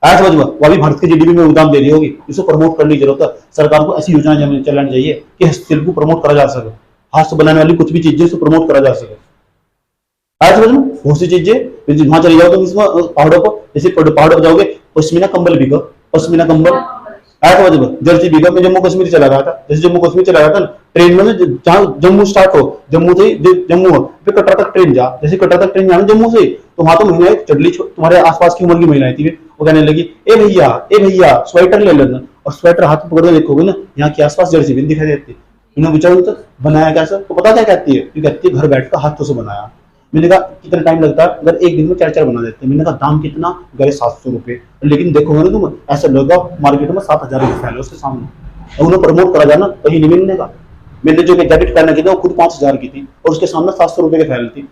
A: आज समझ वो अभी भारत के जीडीपी में योगदान दे रही होगी। इसको प्रमोट करने की जरूरत है। सरकार को ऐसी योजना चलानी चाहिए कि हस्तशिल्प को प्रमोट करा जा सके, हाथ से बनाने वाली कुछ भी चीजें से प्रमोट करा जा सके। आज समझ में बहुत सी चीजें वहां चली जाओ, तो इसमें पहाड़ों पर, जैसे पहाड़ों पर जाओगे, पश्मीना कंबल बिका, पश्मीना कंबल आया समझ में, जर्सी बिका। मैं जम्मू कश्मीर चला गया था, जैसे जम्मू कश्मीर चला गया था ट्रेन में, जहां जम्मू स्टार्ट हो, जम्मू से जम्मू हो, फिर कटरा तक ट्रेन जा, जैसे कटरा तक ट्रेन जाना जम्मू से, तो वहां तो महिलाएं चडली, तुम्हारे आसपास की उम्र की महिलाएं थी, वो कहने लगी, ए भैया स्वेटर ले लेना। और स्वेटर हाथ में पकड़ के देखोगे ना, यहाँ के आसपास जर्सी भी दिखाई देती है। इन्हें पूछा तो बनाया कैसा, तो पता क्या कहती है? कहती है घर बैठकर हाथों से बनाया। मैंने कहा कितना टाइम लगता है? अगर एक दिन में 4 बना देते हैं। मैंने कहा दाम कितना? गए 700 रुपए। लेकिन देखोगे ना तुम, ऐसा लगा मार्केट में 7,000 रुपए फैले उसके सामने, और उन्हें प्रमोट करा जाना कहीं नहीं मिलने का। मैंने जो जैकेट पहना की थी वो खुद 5,000 की थी, और उसके सामने 700 रुपए के फैल थी।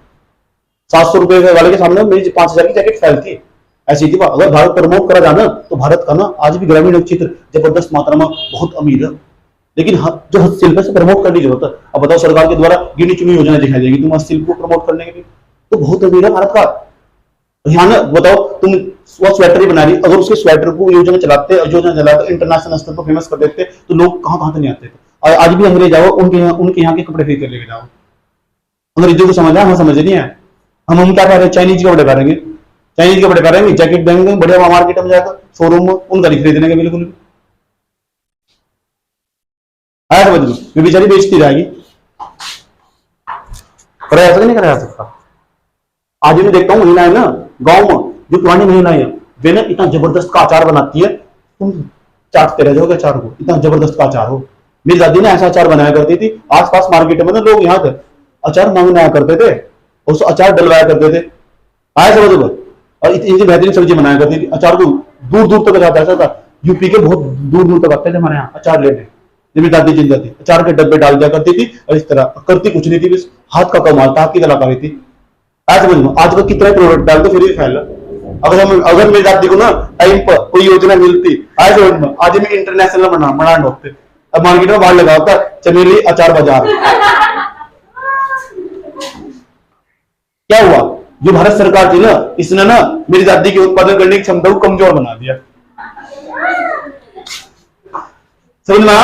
A: 700 रुपए वाले के सामने मेरी 5,000 की जैकेट फैल थी। ऐसी थी। अगर भारत प्रमोट करा जाना, तो भारत का ना आज भी ग्रामीण क्षेत्र जबरदस्त मात्रा में बहुत अमीर है। लेकिन जो हस्तशिल्प से प्रमोट करने की जरूरत है। अब बताओ, सरकार के द्वारा गिनी चुनी योजना दिखाई देगी तुम हस्तशिल्प को प्रमोट करने के लिए, तो बहुत अमीर है भारत का। यहाँ ना बताओ, तुम स्वेटर ही बना रही, अगर उसके स्वेटर को योजना चलाते इंटरनेशनल स्तर पर फेमस कर देते, तो लोग कहां कहां से नहीं आते थे। आज भी अंग्रेज जाओ, उनके यहाँ के कपड़े खरीद कर लेके जाओ। अंग्रेजों को समझ है, हम समझ नहीं है। हम क्या कह रहे हैं? चाइनीज के कपड़े पहनेंगे, चाइनीज के कपड़े पहनेंगे, जैकेट देंगे, बढ़िया मार्केट में जाकर शोरूम में उनका नहीं खरीदने के बिल्कुल। आया समझ में? वे बेचारी बेचती रहेगी। कराया ऐसा नहीं कराया सकता। आज मैं देखता हूँ महिलाएं ना गांव में, जो पुरानी महिलाएं हैं, वे ना इतना जबरदस्त का अचार बनाती है, तुम चाटते रह जाओगे अचार को, इतना जबरदस्त का अचार हो। मेरी दादी ने ऐसा अचार बनाया करती थी। आसपास मार्केट में ना लोग यहाँ थे अचार मांगने आया करते थे, और उस अचार डलवाया करते थे। आया समझ में? और इतनी बेहतरीन सब्जी बनाया करती थी। अचार को दूर दूर तक जाता ऐसा था, यूपी के बहुत दूर दूर तक आते थे हमारे यहाँ अचार लेने। मेरी दादी जिंदा थी, अचार के डब्बे डाल दिया करती थी, और इस तरह करती कुछ नहीं थी, बस हाथ का कमाल था, हाथ की कलाकारी थी। आज आजकल कितना प्रोडक्ट डाल दो फिर भी फैला। अगर मेरी दादी को ना टाइम पर कोई योजना मिलती, आज मैं इंटरनेशनल बना ढोकते। अब मार्केट में बाहर लगा होता चमेली अचार बाजार। क्या हुआ? जो भारत सरकार थी ना, इसने ना मेरी दादी की उत्पादन करने की क्षमता को कमजोर बना दिया। समझना?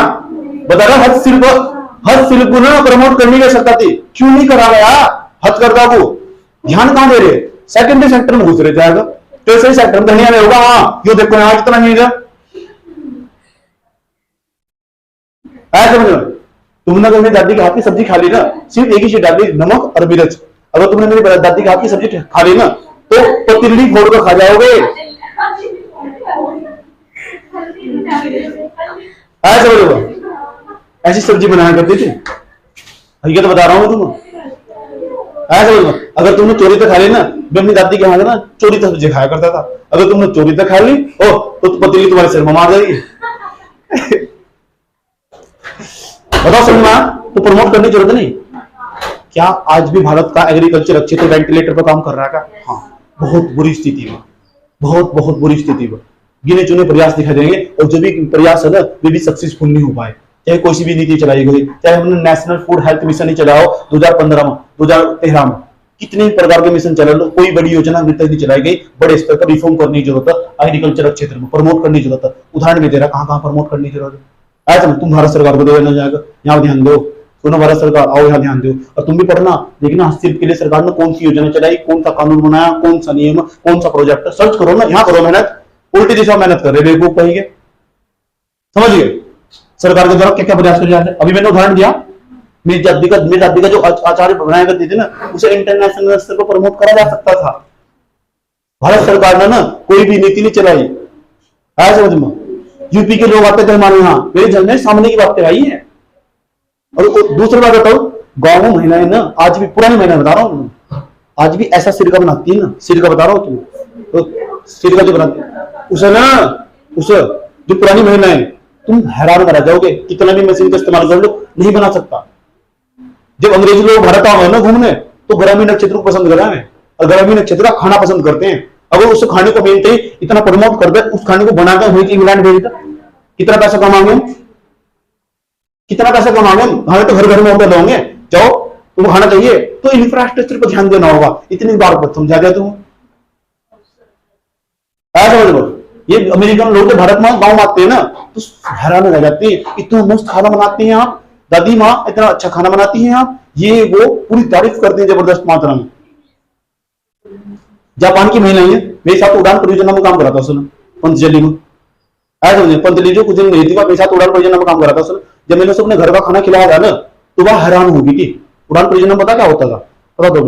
A: बता रहा हस्तशिल्प को ना प्रमोट करने की आवश्यकता थी, क्यों नहीं करा गया? हथकरघा को ध्यान कहां दे रहे? सेकेंडरी सेक्टर में घुस रहे जाएगा, tertiary सेक्टर में धनिया में होगा। हाँ, यो देखो यहाँ कितना नहीं है। समझ में? तुमने अगर मेरी दादी के हाथ की सब्जी खा ली ना, सिर्फ एक ही चीज डाली, नमक और मिर्च। अगर तुमने मेरी दादी के हाथ की सब्जी खा ली ना, तो पतीली फोड़ कर खा जाओगे। ऐसी सब्जी बनाया करती थी, हकीकत बता रहा हूं तुम्हें। अगर तुमने चोरी तक खा ली ना, मैं अपनी दादी के यहाँ ना चोरी तक सब्जी खाया करता था। अगर तुमने चोरी तक खा ली तो पतीली तुम्हारे सिर में मार जाएगी। बताओ समझना? तो प्रमोट करने की जरूरत नहीं। क्या आज भी भारत का एग्रीकल्चर क्षेत्र वेंटिलेटर पर काम कर रहा है क्या? हाँ, बहुत बुरी स्थिति में, बहुत बुरी स्थिति में। गिने चुने प्रयास दिखाई देंगे, और जो भी प्रयास है ना, वे भी सक्सेसफुल नहीं हो पाए। चाहे कोई सी भी नीति चलाई गई, चाहे हमने नेशनल फूड हेल्थ मिशन ही चलाओ 2015 में, 2013 में, कितने प्रकार के मिशन चला लो, कोई बड़ी योजना अभी तक नहीं चलाई गई। बड़े स्तर पर रिफॉर्म करने की जरूरत है, एग्रीकल्चर क्षेत्र में प्रमोट करने की जरूरत है। उदाहरण भी दे रहा, कहां प्रमोट करने की जरूरत है। ऐसा तुम भारत सरकार को देना जाएगा, यहाँ ध्यान दो। सुनो भारत सरकार, आओ यहाँ ध्यान दो। और तुम भी पढ़ना, देखना हस्तशिल्प के लिए सरकार ने कौन सी योजना चलाई, कौन सा कानून बनाया, कौन सा नियम, कौन सा प्रोजेक्ट, सर्च करो ना, यहाँ करो मेहनत। उल्टी दिशा मेहनत कर रहे बेवकूफ कहेंगे। समझ गए? सरकार के द्वारा क्या क्या प्रयास किया जाता है। अभी मैंने उदाहरण दिया, मेरी दादी का जो आचार्य बनाया करती थी ना, उसे इंटरनेशनल स्तर पर प्रमोट करा जा सकता था। भारत सरकार ने ना कोई भी नीति नहीं चलाई। आया समझ में? यूपी के लोग आते थे हमारे यहाँ, मेरे जल में सामने की बातें आई है। और दूसरी बात बताओ, गाँव में महिलाएं ना आज भी, पुरानी महिलाएं बता रहा हूँ, आज भी ऐसा सिरका बनाती है ना, सिरका बता रहा हूँ तुम तो, सिरका जो बनाती है उसे जो पुरानी महिलाएं, तुम हैरान रह जाओगे, कितना भी मशीन का इस्तेमाल कर लो नहीं बना सकता। जब अंग्रेजी लोग भारत आओगे ना घूमने, तो ग्रामीण नक्षत्र को पसंद कर रहे हैं, और ग्रामीण नक्षत्र का खाना पसंद करते हैं। अगर उस खाने को मिलते ही इतना प्रमोट कर दे, उस खाने को बनाकर हुई इंग्लैंड भेज दे, कितना पैसा कमाएंगे हम? कितना पैसा कमाएंगे हम? हमें तो घर घर में होटल होंगे, जाओ तुम खाना चाहिए तो इंफ्रास्ट्रक्चर पर ध्यान देना होगा। इतनी बार समझा दिया तुम, ऐसा समझ लो। ये अमेरिकन लोग भारत में गाँव में आते हैं ना, तो हैरान रह जाते हैं, इतना मस्त खाना बनाते हैं आप, दादी माँ इतना अच्छा खाना बनाती हैं आप, ये वो पूरी तारीफ करते हैं जबरदस्त मात्रा में। जापान की महिलाएं मेरे साथ उड़ान परियोजना में काम करा था उसने, पंतजलि में। ऐसा समझे, पंतजलि जो कुछ दिन नहीं थी, मेरे साथ उड़ान परियोजना में काम करा था उसने। जब मैंने उसे अपने घर का खाना खिलाया था ना, तो वह हैरान होगी कि उड़ान परियोजना में पता क्या होता था? पता दो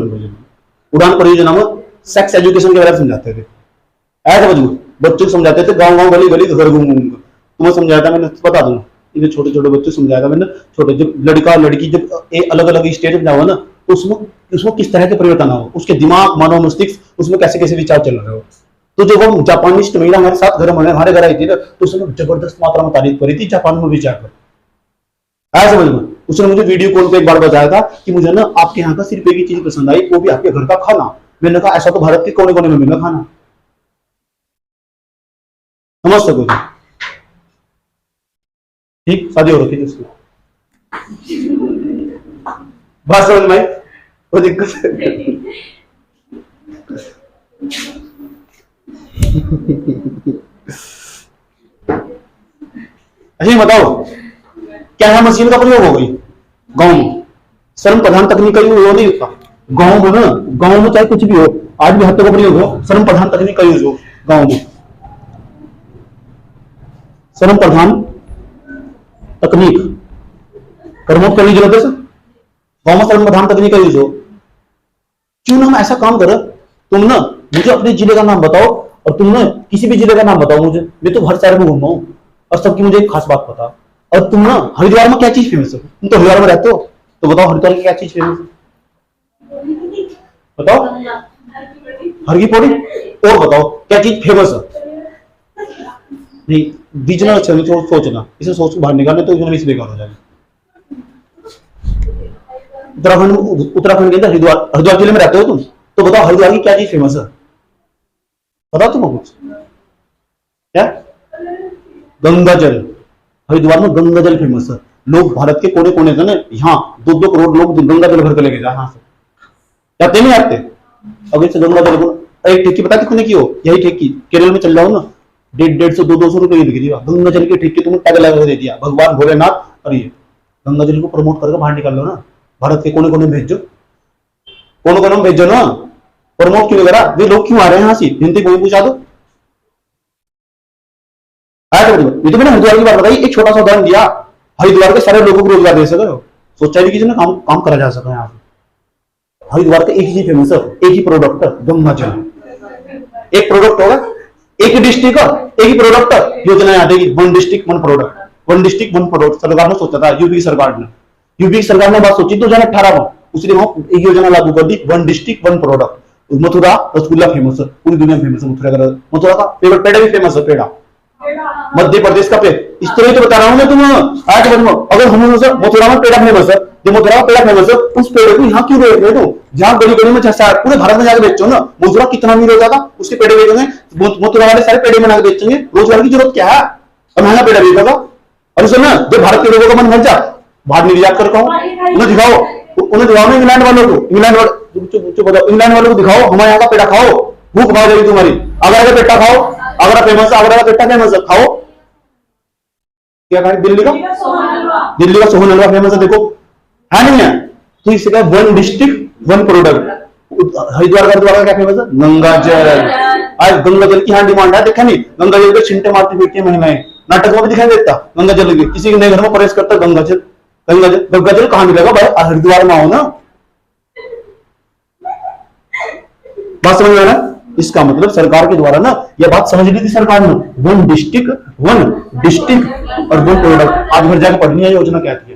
A: उड़ान परियोजना में सेक्स एजुकेशन के बारे में समझाते थे। ऐसा समझ बच्चों को समझाते थे, गाँव गाँव गली गली घर घूम घूम कर तुम्हें समझाया था मैंने, बता दूंगा। इन्हें छोटे छोटे बच्चों समझाया था मैंने, छोटे जब लड़का लड़की जब अलग अलग स्टेज में जाओ ना, तो उसमें किस तरह के परिवर्तन हो, उसके दिमाग मानव मस्तिष्क उसमें कैसे कैसे विचार चल रहे हो। तो जब हम जापानीज महिला हमारे साथ घर में हमारे घर आई थी ना, तो उसने जबरदस्त मात्रा में तारीफ करी थी जापान में विचार कर। आया समझ में? उसने मुझे वीडियो कॉल पे एक बार बताया था कि मुझे ना आपके यहाँ का सिर्फ एक ही चीज पसंद आई, वो भी आपके घर का खाना। मैंने कहा ऐसा तो भारत के कोने कोने में मिला खाना, समझ सको। ठीक, शादी हो रखी थी उसकी, बात समझ में आई? कोई दिक्कत अच्छा बताओ, क्या है मशीन का प्रयोग हो गई गांव में? श्रम प्रधान तकनीक का यूज हो नहीं होता गांव में ना, गांव में चाहे कुछ भी हो, आज भी हाथों का प्रयोग हो, श्रम प्रधान तकनीक का यूज हो गांव में। श्रम प्रधान तकनीक प्रमोट करने की जरूरत है सर, गांव में श्रम प्रधान तकनीक का यूज हो। क्यों ना हम ऐसा काम करो, तुम ना मुझे अपने जिले का नाम बताओ, और तुम ना किसी भी जिले का नाम बताओ मुझे, मैं तो हर शहर में घूमा हूं और सबकी मुझे एक खास बात पता। और तुम ना हरिद्वार में क्या चीज फेमस है? तुम तो हरिद्वार में रहते हो, तो बताओ हरिद्वार की क्या चीज फेमस है? बताओ। हर की पौड़ी। और बताओ क्या चीज फेमस है? नहीं, बीजना सोचना, इसे सोच बाहर निकालने तो इकोनॉमी बेकार हो जाएगा। उत्तराखंड के अंदर हरिद्वार जिले में रहते हो तुम, तो बताओ हरिद्वार की क्या चीज फेमस है? बताओ तुम कुछ। क्या? गंगा जल। हरिद्वार में गंगा जल फेमस है। लोग भारत के कोने कोने से ना यहाँ 2-2 करोड़ लोग गंगा जल भर के लेके जाए, यहाँ से जाते नहीं आते। अब इस गंगा जल को एक ठेकी पता कितने की हो? यही ठेकी केरल में चल जाओ ना, 150 200 रुपए की बिक रही है गंगा जल की ठेकी। तुमने टैग लगा दे दिया भगवान भोलेनाथ, और ये गंगा जल को प्रमोट करके बाहर निकाल लो ना, भारत के कोने कोने में भेजो, कोने कोने में भेजो ना। प्रमोट क्यों करा? वे लोग क्यों आ रहे हैं यहाँ से? हिंदी कोई पूछा दो। ये तो मैंने हरिद्वार की बात बताई, एक छोटा सा उदाहरण दिया, हरिद्वार के सारे लोगों को रोजगार दे सके, सोचा भी किसी ने काम करा जा सका यहाँ पे। हरिद्वार का एक ही फेमस है, एक ही प्रोडक्ट है, गंगा जल। एक प्रोडक्ट होगा, एक ही डिस्ट्रिक्ट का एक ही प्रोडक्ट, योजना आ जाएगी, 1 डिस्ट्रिक्ट 1 प्रोडक्ट, 1 डिस्ट्रिक्ट 1 प्रोडक्ट। सरकार ने सोचा था, यूपी सरकार ने बात सोची 2018 में, उसने वहां एक योजना लागू कर दी, 1 district 1 product. Mathura rasgulla famous है, पूरी दुनिया में फेमस है मथुरा का पेड़ा भी फेमस है, पेड़ा मध्य प्रदेश का पेड़। इस तरह तो बता रहा हूं मैं तुम आज अगर हम मथुरा में पेड़ा फेमस है, जो मथुरा का पेड़ा फेमस है, उस पेड़ को यहाँ क्यों बेच रहे हो? जहां गली गली में पूरे भारत में जाकर बेचो ना, मथुरा कितना अमीर हो जाएगा, उसके पेड़े बेचेंगे, मथुरा वाले सारे पेड़े बना के बेचेंगे। रोजगार की जरूरत क्या है? और महंगा पेड़ा बेचेगा। और उसे ना जो भारत के लोगों का मन भर जा, बाहर निर्यात कर कहो, उन्हें दिखाओ इंग्लैंड वालों को, इंग्लैंड वालों को दिखाओ, हमारे यहाँ का पेड़ा खाओ, भूख भाग जाएगी तुम्हारी। आगरा का पेड़ा खाओ, आगरा फेमस है, आगरा का पेड़ा फेमस है, खाओ। क्या कहा? दिल्ली का सोहन हलवा फेमस है, देखो है नहीं है? तो इससे क्या 1 डिस्ट्रिक्ट 1 प्रोडक्ट। हरिद्वार का क्या फेमस है? गंगा जल। आज गंगा जल की यहाँ डिमांड है, देखा नहीं? गंगा जल पे छिंटे मारती फिरती है महिलाएं, नाटक में भी दिखाई देता गंगा जल की, किसी के नए घर में प्रवेश करता गंगा जल, गंगा जल कहाँ मिलेगा भाई, हरिद्वार में आओ ना। बात समझ में आ रहा? इसका मतलब सरकार के द्वारा ना यह बात समझ ली थी सरकार ने, वन डिस्ट्रिक्ट और वन प्रोडक्ट। आज भर जाकर पढ़नी है योजना क्या थी,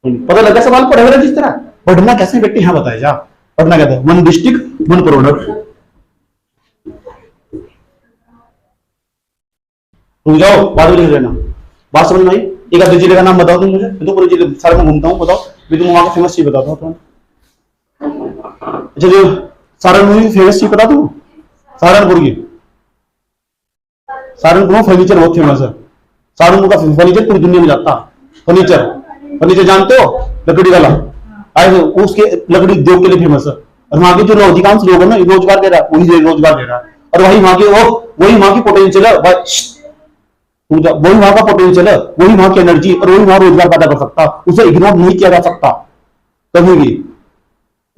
A: पता लगा सवाल पढ़ेगा जिस तरह पढ़ना कैसे बेटे, यहाँ बताया जा पढ़ना क्या था, वन डिस्ट्रिक्ट वन प्रोडक्ट। रुक जाओ, बाद में लिख लेना। बात समझ में आई? एक आधे जिले का नाम बताओ तुम मुझे, मैं तो पूरे जिले सारे में घूमता हूँ, बताओ मैं तुम वहां का फेमस चीज बताता हूँ। अच्छा जो सहारनपुर की फेमस चीज पता तुम? सहारनपुर में फर्नीचर बहुत फेमस है। सहारनपुर का फर्नीचर पूरी दुनिया में जाता। फर्नीचर जानते हो, लकड़ी वाला आए उसके लकड़ी उद्योग के लिए फेमस है। और वहां के जो अधिकांश लोग है ना रोजगार दे रहा है, वही रोजगार दे रहा है। और वही वहां की पोटेंशियल है, वही वहां का पोटेंशियल है, वही वहां की एनर्जी, और वही वहां रोजगार पैदा कर सकता। उसे इग्नोर नहीं किया जा सकता कभी भी।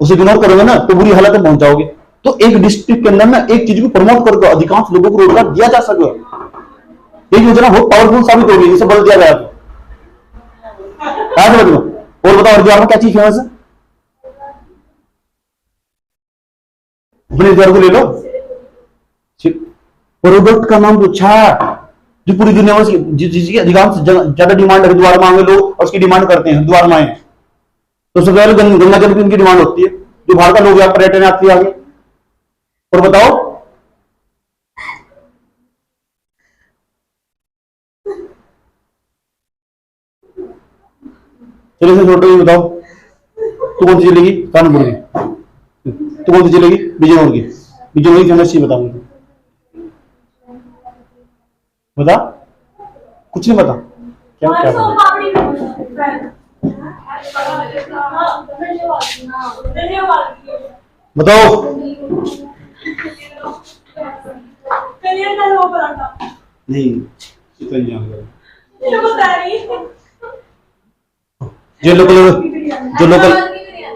A: उसे इग्नोर करोगे ना तो बुरी हालत में पहुंच जाओगे। तो एक डिस्ट्रिक्ट के अंदर ना एक चीज को प्रमोट करके अधिकांश लोगों को रोजगार दिया जा सके, ये योजना बहुत पावरफुल साबित होगी जिसे बल दिया गया तो। और बताओ हरिद्वार में क्या चीज फेमस है? अपने हरिद्वार को ले लो, प्रोडक्ट का नाम पूछा जो पूरी दुनिया में जिसकी अधिकांश ज्यादा डिमांड हरिद्वार में आए लोग और उसकी डिमांड करते हैं हरिद्वार में आए। तो सबसे पहले गंगा जल की उनकी डिमांड होती है, जो बाहर का लोग यहाँ पर्यटन यात्री आगे। और बताओ चलो इसमें छोटे बताओ तू कौन सी चलेगी? कानपुर की। तू कौन सी चलेगी? बिजनौर की। बिजनौर की फेमस चीज बताओ मुझे, बता। कुछ नहीं पता क्या क्या बताओ। नहीं जो लोकल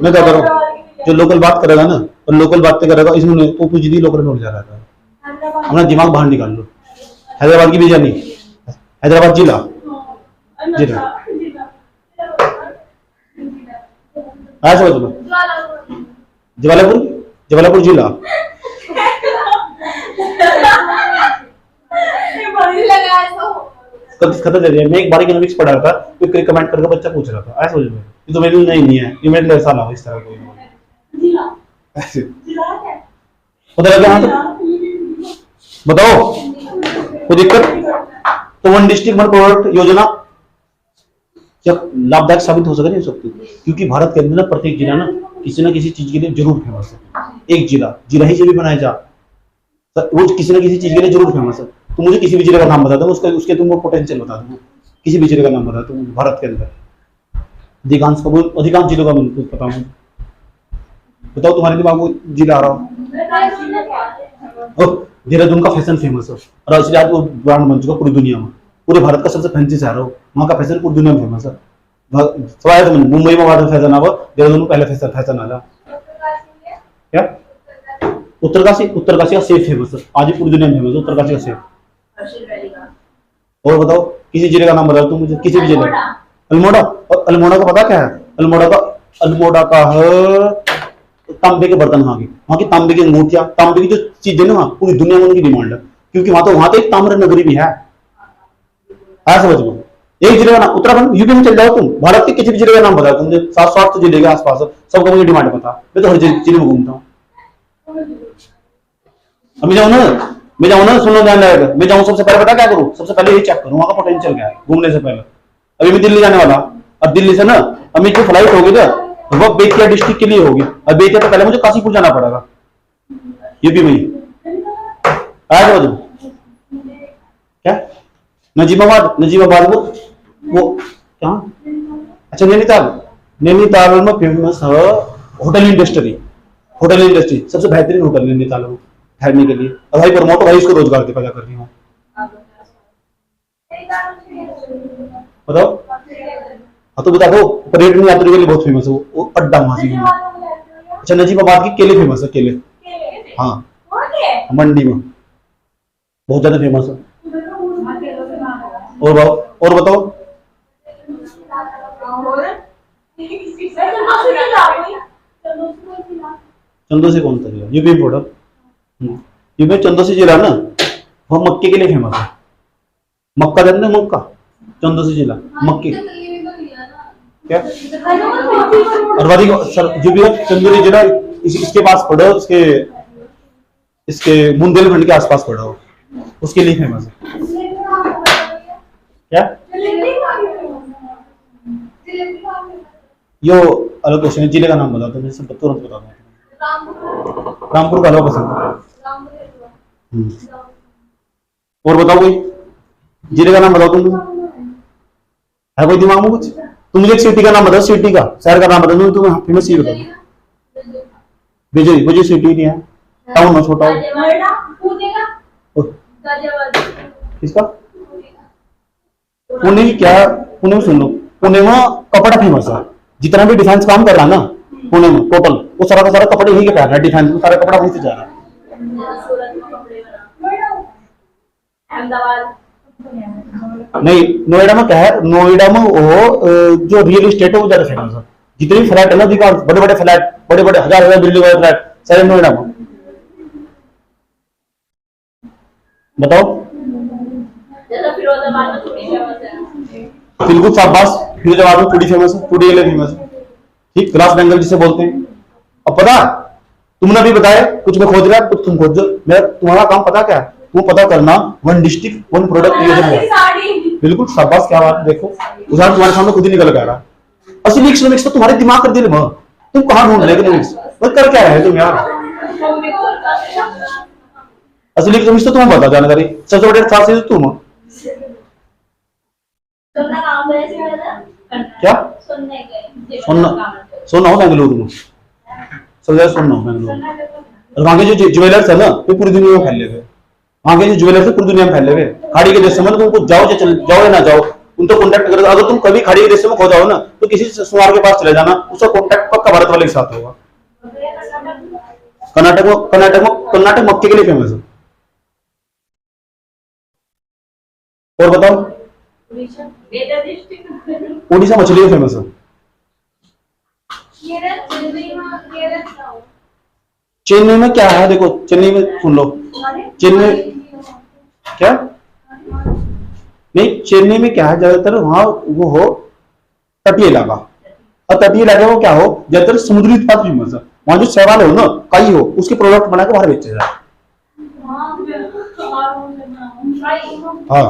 A: मैं क्या करूँ, जो लोकल बात करेगा ना और लोकल बातें करेगा इसमें तो कुछ भी लोकल में उठ जा रहा था। अपना दिमाग बाहर निकाल लो। हैदराबाद की बिरयानी, हैदराबाद जिला जबलपुर जिला। खत्म कर दिया। मैं एक बार इकोनॉमिक्स पढ़ा था, कोई कमेंट करके बच्चा पूछ रहा था ऐसा मुझे, ये तो मेरे लिए नहीं है, ये मेरे लिए ऐसा ना हो इस तरह कोई पता लगा। बताओ कोई दिक्कत? तो वन डिस्ट्रिक्ट वन प्रोडक्ट योजना जब लाभदायक साबित हो सके नहीं सकती, क्योंकि भारत के अंदर ना प्रत्येक जिला ना किसी चीज के लिए जरूर फेमस है। एक जिला ही से भी बनाया जा वो किसी न किसी चीज के लिए जरूर फेमस है। तो मुझे किसी भी जिले का नाम बता दो, उसके तुमको पोटेंशियल बता दो। किसी भी जिले का नाम बता दो भारत के अंदर, अधिकांश जिलों का मुझे पता हूँ। बताओ तुम्हारे दिमाग में जिला आ रहा हो। देहरादून का फैशन फेमस है और इसलिए आज वो ब्रांड बन चुका पूरी दुनिया में। पूरे भारत का सबसे फैंसी शहर हो, वहाँ का फैशन पूरी दुनिया में फेमस है। मुंबई में फैशन आवा, देहरादून में पहले फैशन आ जा। क्या उत्तरकाशी का सेब फेमस है, आज ही पूरी दुनिया में फेमस है उत्तरकाशी का सेब। और बताओ किसी जिले का नाम बताओ तुम मुझे, किसी भी जिले का। अल्मोड़ा, और अल्मोड़ा का पता क्या है? अल्मोड़ा का है तांबे के बर्तन। वहाँ की तांबे की अंगूठियां, तांबे की जो चीजें ना पूरी दुनिया में उनकी डिमांड है, क्योंकि वहां तो एक ताम्र नगरी भी है। समझ लो एक जिले का नाम, उत्तराखंड यूपी में चल जाओ तुम, भारत के किसी भी जिले का नाम बताओ तुम, 700 जिले के आसपास सबका मुझे डिमांड पता। मैं तो हर जिले में घूमता हूँ। मैं जाऊँ ना सुनो ध्यान रहेगा। मैं जाऊँ सबसे पहले पता क्या करूँ? सबसे पहले ये चेक करूँ वहां का पोटेंशियल क्या है घूमने से पहले। अभी मैं दिल्ली जाने वाला, अब दिल्ली से ना अभी जो फ्लाइट होगी ना वो बेतिया डिस्ट्रिक्ट के लिए होगी। अब बेतिया तो पहले मुझे काशीपुर जाना पड़ेगा यूपी में। आया समझ क्या? नजीबाबाद वो क्या? अच्छा नैनीताल में फेमस है होटल इंडस्ट्री। सबसे बेहतरीन होटल नैनीताल में ठहरने के लिए। और भाई प्रमोट भाई उसको रोजगार पैदा कर रही हूँ। बताओ। हाँ तो बता दो, पर्यटन यात्री के लिए बहुत फेमस है वो अड्डा वहां से। अच्छा नजीबाबाद की केले फेमस है, केले। हाँ मंडी में बहुत ज्यादा फेमस है। और बताओ। चंदौसी कौन सा जिला? यूपी में पड़ा। यूपी में चंदौसी जिला ना, वो मक्के के लिए फेमस है। मक्का जानते हैं? मक्का, चंदौसी जिला मक्के। क्या और वादी सर यूपी का चंदौली जिला इसके पास पड़ा, उसके इसके बुंदेलखंड के आसपास पड़ा हो, उसके लिए फेमस है। क्या यो अलग क्वेश्चन है। जिले का नाम बताओ तो मैं सब तुरंत बता दूंगा। रामपुर का हलवा पसंद है। और बताओ कोई जिले का नाम बताओ तुम। है कोई दिमाग में कुछ? तुम मुझे एक सिटी का नाम बताओ, सिटी का शहर का नाम बताओ। तुम्हें फेमस सिटी बताओ। बिजली बिजली सिटी नहीं है, टाउन है छोटा। किसका? पुणे की क्या? पुणे में सुन लो, पुणे में कपड़ा फेमस है। जितना भी डिफेंस काम कर रहा है ना पुणे में, टोटल वो सारा का सारा कपड़े वही के पहन रहा है। डिफेंस में सारा कपड़ा वहीं से जा रहा है। नहीं, नोएडा में क्या है? नोएडा में वो जो रियल एस्टेट है वो ज्यादा फेमस है। जितने भी फ्लैट है ना, अधिकांश बड़े बड़े फ्लैट, बड़े बड़े हजार हजार बिल्डिंग वाले फ्लैट सारे नोएडा में। बताओ। बिल्कुल शाबाश। फिरोजाबाद में टूडी फेमस है, टूडी एले फेमस है। ठीक, ग्लास बेंगल जिसे बोलते हैं। अब पता तुमने भी बताया, कुछ मैं खोज रहा कुछ तुम खोज। मेरा तुम्हारा काम पता क्या है? वो पता करना वन डिस्ट्रिक्ट वन प्रोडक्ट योजना है। बिल्कुल शाबाश, क्या बात है। देखो उदाहरण तुम्हारे सामने खुद ही निकल कर रहा है। असली इकोनॉमिक्स तो तुम्हारे दिमाग कर दिए। तुम कहां ढूंढ रहे इकोनॉमिक्स? कर क्या रहे तुम यार? असली इकोनॉमिक्स तो तुम्हें बता जानकारी सबसे बड़े साथ से तुम। क्या सोना हो बेंगलुरु में? सब जगह सोना हो बेंगलुरु। और वहां के जो ज्वेलर्स है ना वो पूरी दुनिया में फैले हुए। वहां के जो ज्वेलर्स है पूरी दुनिया में फैले हुए। खाड़ी के देश में तुमको जाओ जाओ या ना जाओ, उनको कॉन्टेक्ट करो। अगर तुम कभी खाड़ी के देश में खो जाओ ना तो किसी सुनार के पास चले जाना, उसका कॉन्टेक्ट पक्का भारत वाले के साथ होगा। कर्नाटक मक्के के लिए फेमस है। और बताओ। उड़ीसा मछली के फेमस है। चेन्नई में क्या है? देखो चेन्नई में सुन लो। चेन्नई क्या नहीं, चेन्नई में क्या है? ज्यादातर वहां वो हो तटीय इलाका, और तटीय इलाके में क्या हो? ज्यादातर समुद्री उत्पाद फेमस है। वहां जो शैवाल हो ना, कई हो, उसके प्रोडक्ट बना के बाहर बेचे जाए। हाँ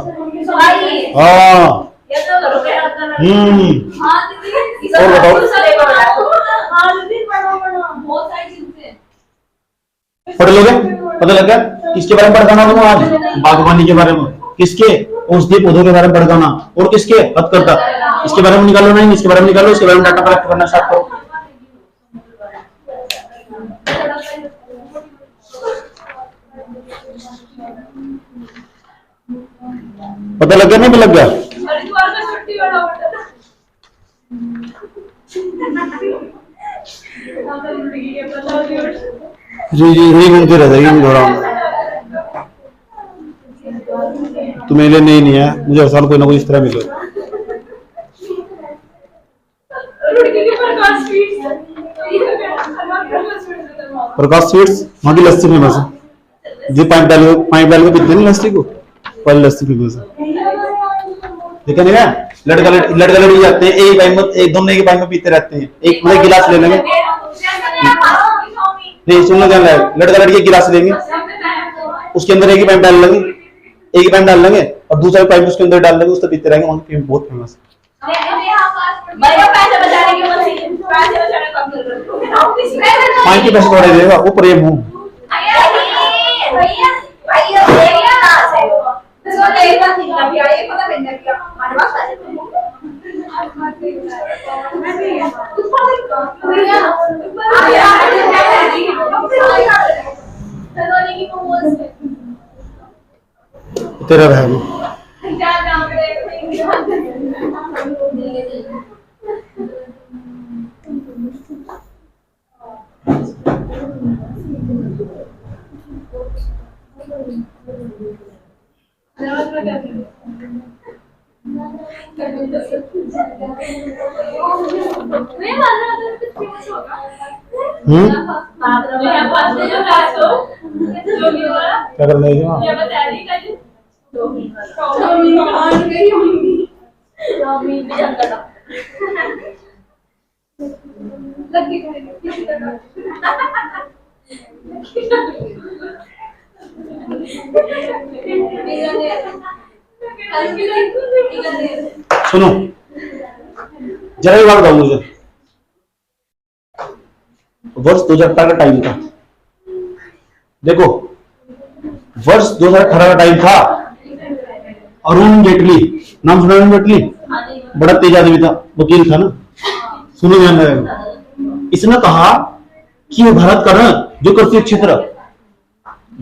A: हाँ। और बताओ। पढ़ लोगे? पता लग गया किसके बारे में पढ़ाना तुम आज? बागवानी के बारे में। किसके? औषधीय पौधों के बारे में पढ़ाना। और किसके? हथकरघा। इसके बारे में निकालो। नहीं, इसके बारे में निकालो। इसके बारे में डाटा कलेक्ट करना स्टार्ट करो। पता लग गया? नहीं लग गया? जी जी, यही घूमते रहता है तुम्हें लिए नहीं है। मुझे हर साल कोई ना कोई इस तरह मिले। प्रकाश स्वीट्स वहां की लस्सी फेमस है। जो पाइप डाल के पीते हैं लस्सी को, वाली लस्सी फेमस है। देखा नहीं है? लड़का लड़की जाते हैं एक पाइप में, एक दोनों एक पाइप में पीते रहते हैं। एक मतलब गिलास ले लेंगे। नहीं सुनना क्या है? लड़का लड़की एक गिलास लेंगे, उसके अंदर एक ही पाइप डाल लेंगे, एक ही पाइप डाल लेंगे और दूसरा पाइप उसके अंदर डाल लेंगे, उससे पीते रहेंगे। वहां की बहुत फेमस है। पानी की पैसे थोड़े देगा वो प्रेम हो। तेरा रहा वो। क्या कर रहे हो? सुनो, जरा एक बात बताओ मुझे। वर्ष 2018 का टाइम था, देखो वर्ष 2018 का टाइम था। अरुण जेटली, नाम सुना? अरुण जेटली बड़ा तेज आदमी था, वकील था ना, सुनो ध्यान रहेगा। इसने कहा कि भारत का ना जो कृषि क्षेत्र,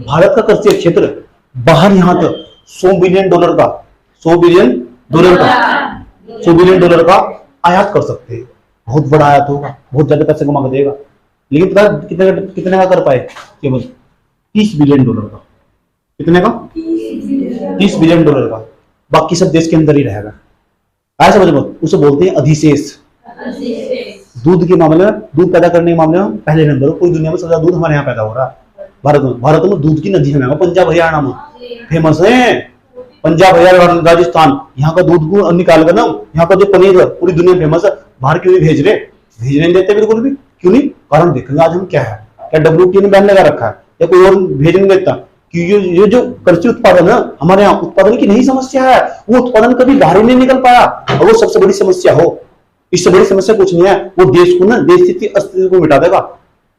A: भारत का कृषि क्षेत्र बाहर यहां तक $100 बिलियन का, $100 बिलियन का, $100 बिलियन का आयात कर सकते हैं। बहुत बड़ा आयात होगा, बहुत ज्यादा पैसे कमा कर देगा। लेकिन पता कितने का कर पाए? केवल $30 बिलियन का। कितने का? $30 बिलियन का। बाकी सब देश के अंदर ही रहेगा। आया समझ में? उसे बोलते हैं अधिशेष। दूध के मामले में, दूध पैदा करने के मामले में पहले नंबर, पूरी दुनिया में सबसे ज्यादा दूध हमारे यहाँ पैदा हो रहा है। भारत में दूध की नदी है, पंजाब हरियाणा में फेमस है। पंजाब हरियाणा राजस्थान, यहाँ का दूध को निकाल कर ना, यहाँ का जो पनीर है पूरी दुनिया में फेमस है। बाहर क्यों नहीं भेज रहे? भेजने नहीं देते बिल्कुल भी। क्यों नहीं? कारण देखेंगे आज हम क्या है, क्या WTO ने बैन लगा रखा है या कोई और भेज नहीं देता? कि ये जो कृषि उत्पादन है हमारे यहाँ, उत्पादन की नहीं समस्या है, वो उत्पादन कभी बाहर ही नहीं निकल पाया, और वो सबसे बड़ी समस्या हो। इससे बड़ी समस्या कुछ नहीं है। वो देश को ना, देश की अस्तित्व को मिटा देगा।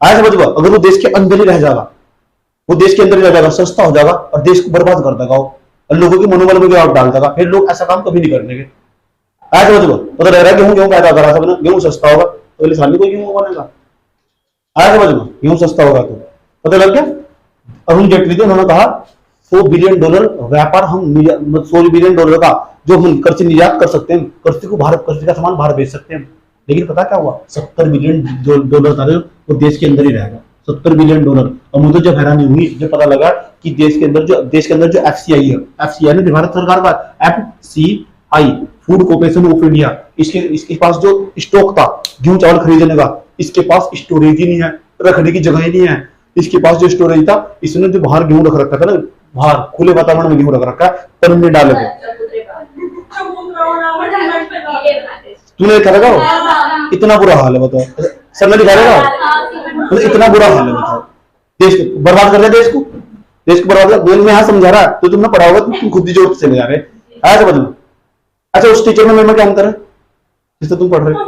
A: आया समझ में? अगर वो देश के अंदर ही रह जाएगा, वो देश के अंदर ही रह जाएगा, सस्ता हो जाएगा और देश को बर्बाद कर देगा, और लोगों के मनोबल में गिरावट डाल देगा। फिर लोग ऐसा काम कभी नहीं करने के। आया समझ में? पता लग रहा है गेहूं पैदा करा सब ना, गेहूं सस्ता होगा तो अगले साल भी कोई गेहूं बनेगा। आया समझ में? गेहूं सस्ता होगा तो पता लग गया। अरुण जेटली थे, उन्होंने कहा $100 बिलियन व्यापार हम, $100 बिलियन का जो हम कृषि निर्यात कर सकते हैं, कृषि को भारत, कृषि का सामान बाहर बेच सकते हैं। लेकिन पता क्या हुआ? $70 बिलियन था वो देश के अंदर ही रहेगा। $70 बिलियन। और मुझे जब हैरानी हुई जब पता लगा कि देश के अंदर जो FCI है, FCI ने भारत सरकार का, FCI food corporation of India, इसके पास जो स्टॉक था गेहूं चावल खरीदने का, इसके पास स्टोरेज ही नहीं है, रखने की जगह ही नहीं है। इसके पास जो स्टोरेज था, इसने जो बाहर गेहूं रख रखा था ना, बाहर खुले वातावरण में गेहूं रख रखा है, पर में डाले थे। तूने देखा था? इतना बुरा हाल है, बताओ। सर ने दिखा देगा, इतना बुरा हाल है, बताओ। देश को बर्बाद कर रहे, देश को बर्बाद कर। मैं यहाँ समझा रहा तो तुमने पढ़ा होगा, तुम खुद ही जोर से चले जा रहे। आया समझ में? अच्छा, उस टीचर में मेरे क्या अंतर है जिससे तुम पढ़ रहे हो?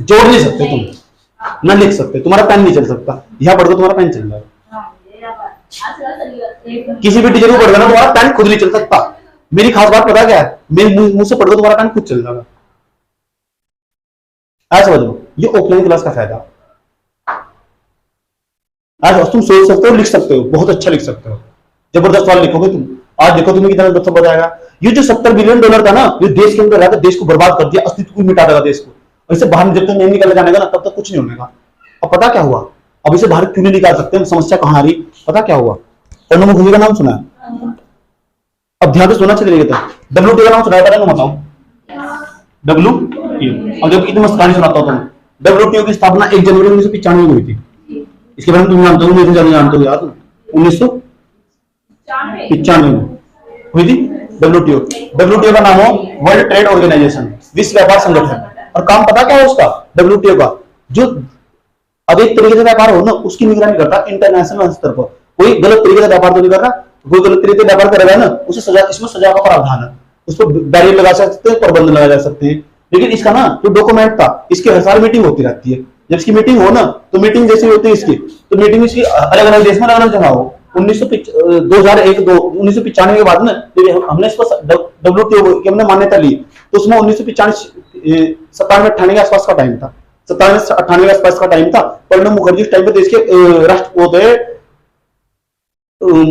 A: जोड़ नहीं सकते तुम, ना लिख सकते, तुम्हारा पेन नहीं चल सकता। यहाँ पढ़ दो, तुम्हारा पेन चल जाएगा। किसी भी टीचर को पढ़ देना, तुम्हारा पेन खुद नहीं चल सकता। मेरी खास बात पता क्या है? मेरे मुंह से पढ़ दो, तुम्हारा पेन खुद चल जाएगा। आज समझ लो, ये ऑफलाइन क्लास का फायदा। आज तुम सोच सकते हो, लिख सकते हो, बहुत अच्छा लिख सकते हो, जबरदस्त सवाल लिखोगे तुम। आज देखो तुम्हें कितना अच्छा बताएगा। ये जो $70 बिलियन था ना, ये देश के अंदर रहकर देश को बर्बाद कर दिया, अस्तित्व को मिटा देगा देश को। और इसे बाहर जब तक नहीं निकल जाने का ना, तब तक कुछ नहीं होने का। अब पता क्या हुआ? अब इसे बाहर क्यों नहीं निकाल सकते? समस्या कहां आ रही? पता क्या हुआ? प्रणब मुखर्जी का नाम सुना है? अब ध्यान से सुनना चाहिए। WTO का नाम सुना है? बताओ। WTO। अब देखो कितनी मस्त कहानी सुनाता हूं तुम्हें। WTO की स्थापना 1 जनवरी 1995 में हुई थी। इसके बारे में तुम जानते हो? नहीं जानते हो यार तुम? 1995 में हुई थी WTO का नाम हो वर्ल्ड ट्रेड ऑर्गेनाइजेशन, विश्व व्यापार संगठन। और काम पता क्या है उसका? WTO का जो अब एक तरीके से व्यापार हो ना, उसकी निगरानी करता इंटरनेशनल स्तर पर। कोई गलत तरीके से व्यापार तो नहीं कर रहा, कोई गलत तरीके से व्यापार करेगा ना, उसे सजा, इसमें सजा का प्रावधान है। उस पर बैरियर लगा सकते हैं, प्रतिबंध लगा जा सकते हैं। लेकिन इसका ना जो डॉक्यूमेंट था, इसकी हर साल मीटिंग होती रहती है। जब इसकी मीटिंग हो ना, तो मीटिंग जैसी होती है इसकी, तो मीटिंग इसकी अलग अलग देश में अलग अलग जगह हो। 1995 के बाद में हमने इसको WTO की हमने मान्यता ली, तो उसमें 1995 97 के आसपास का टाइम था। 97 के आसपास का टाइम था। प्रणब मुखर्जी उस टाइम पे देश के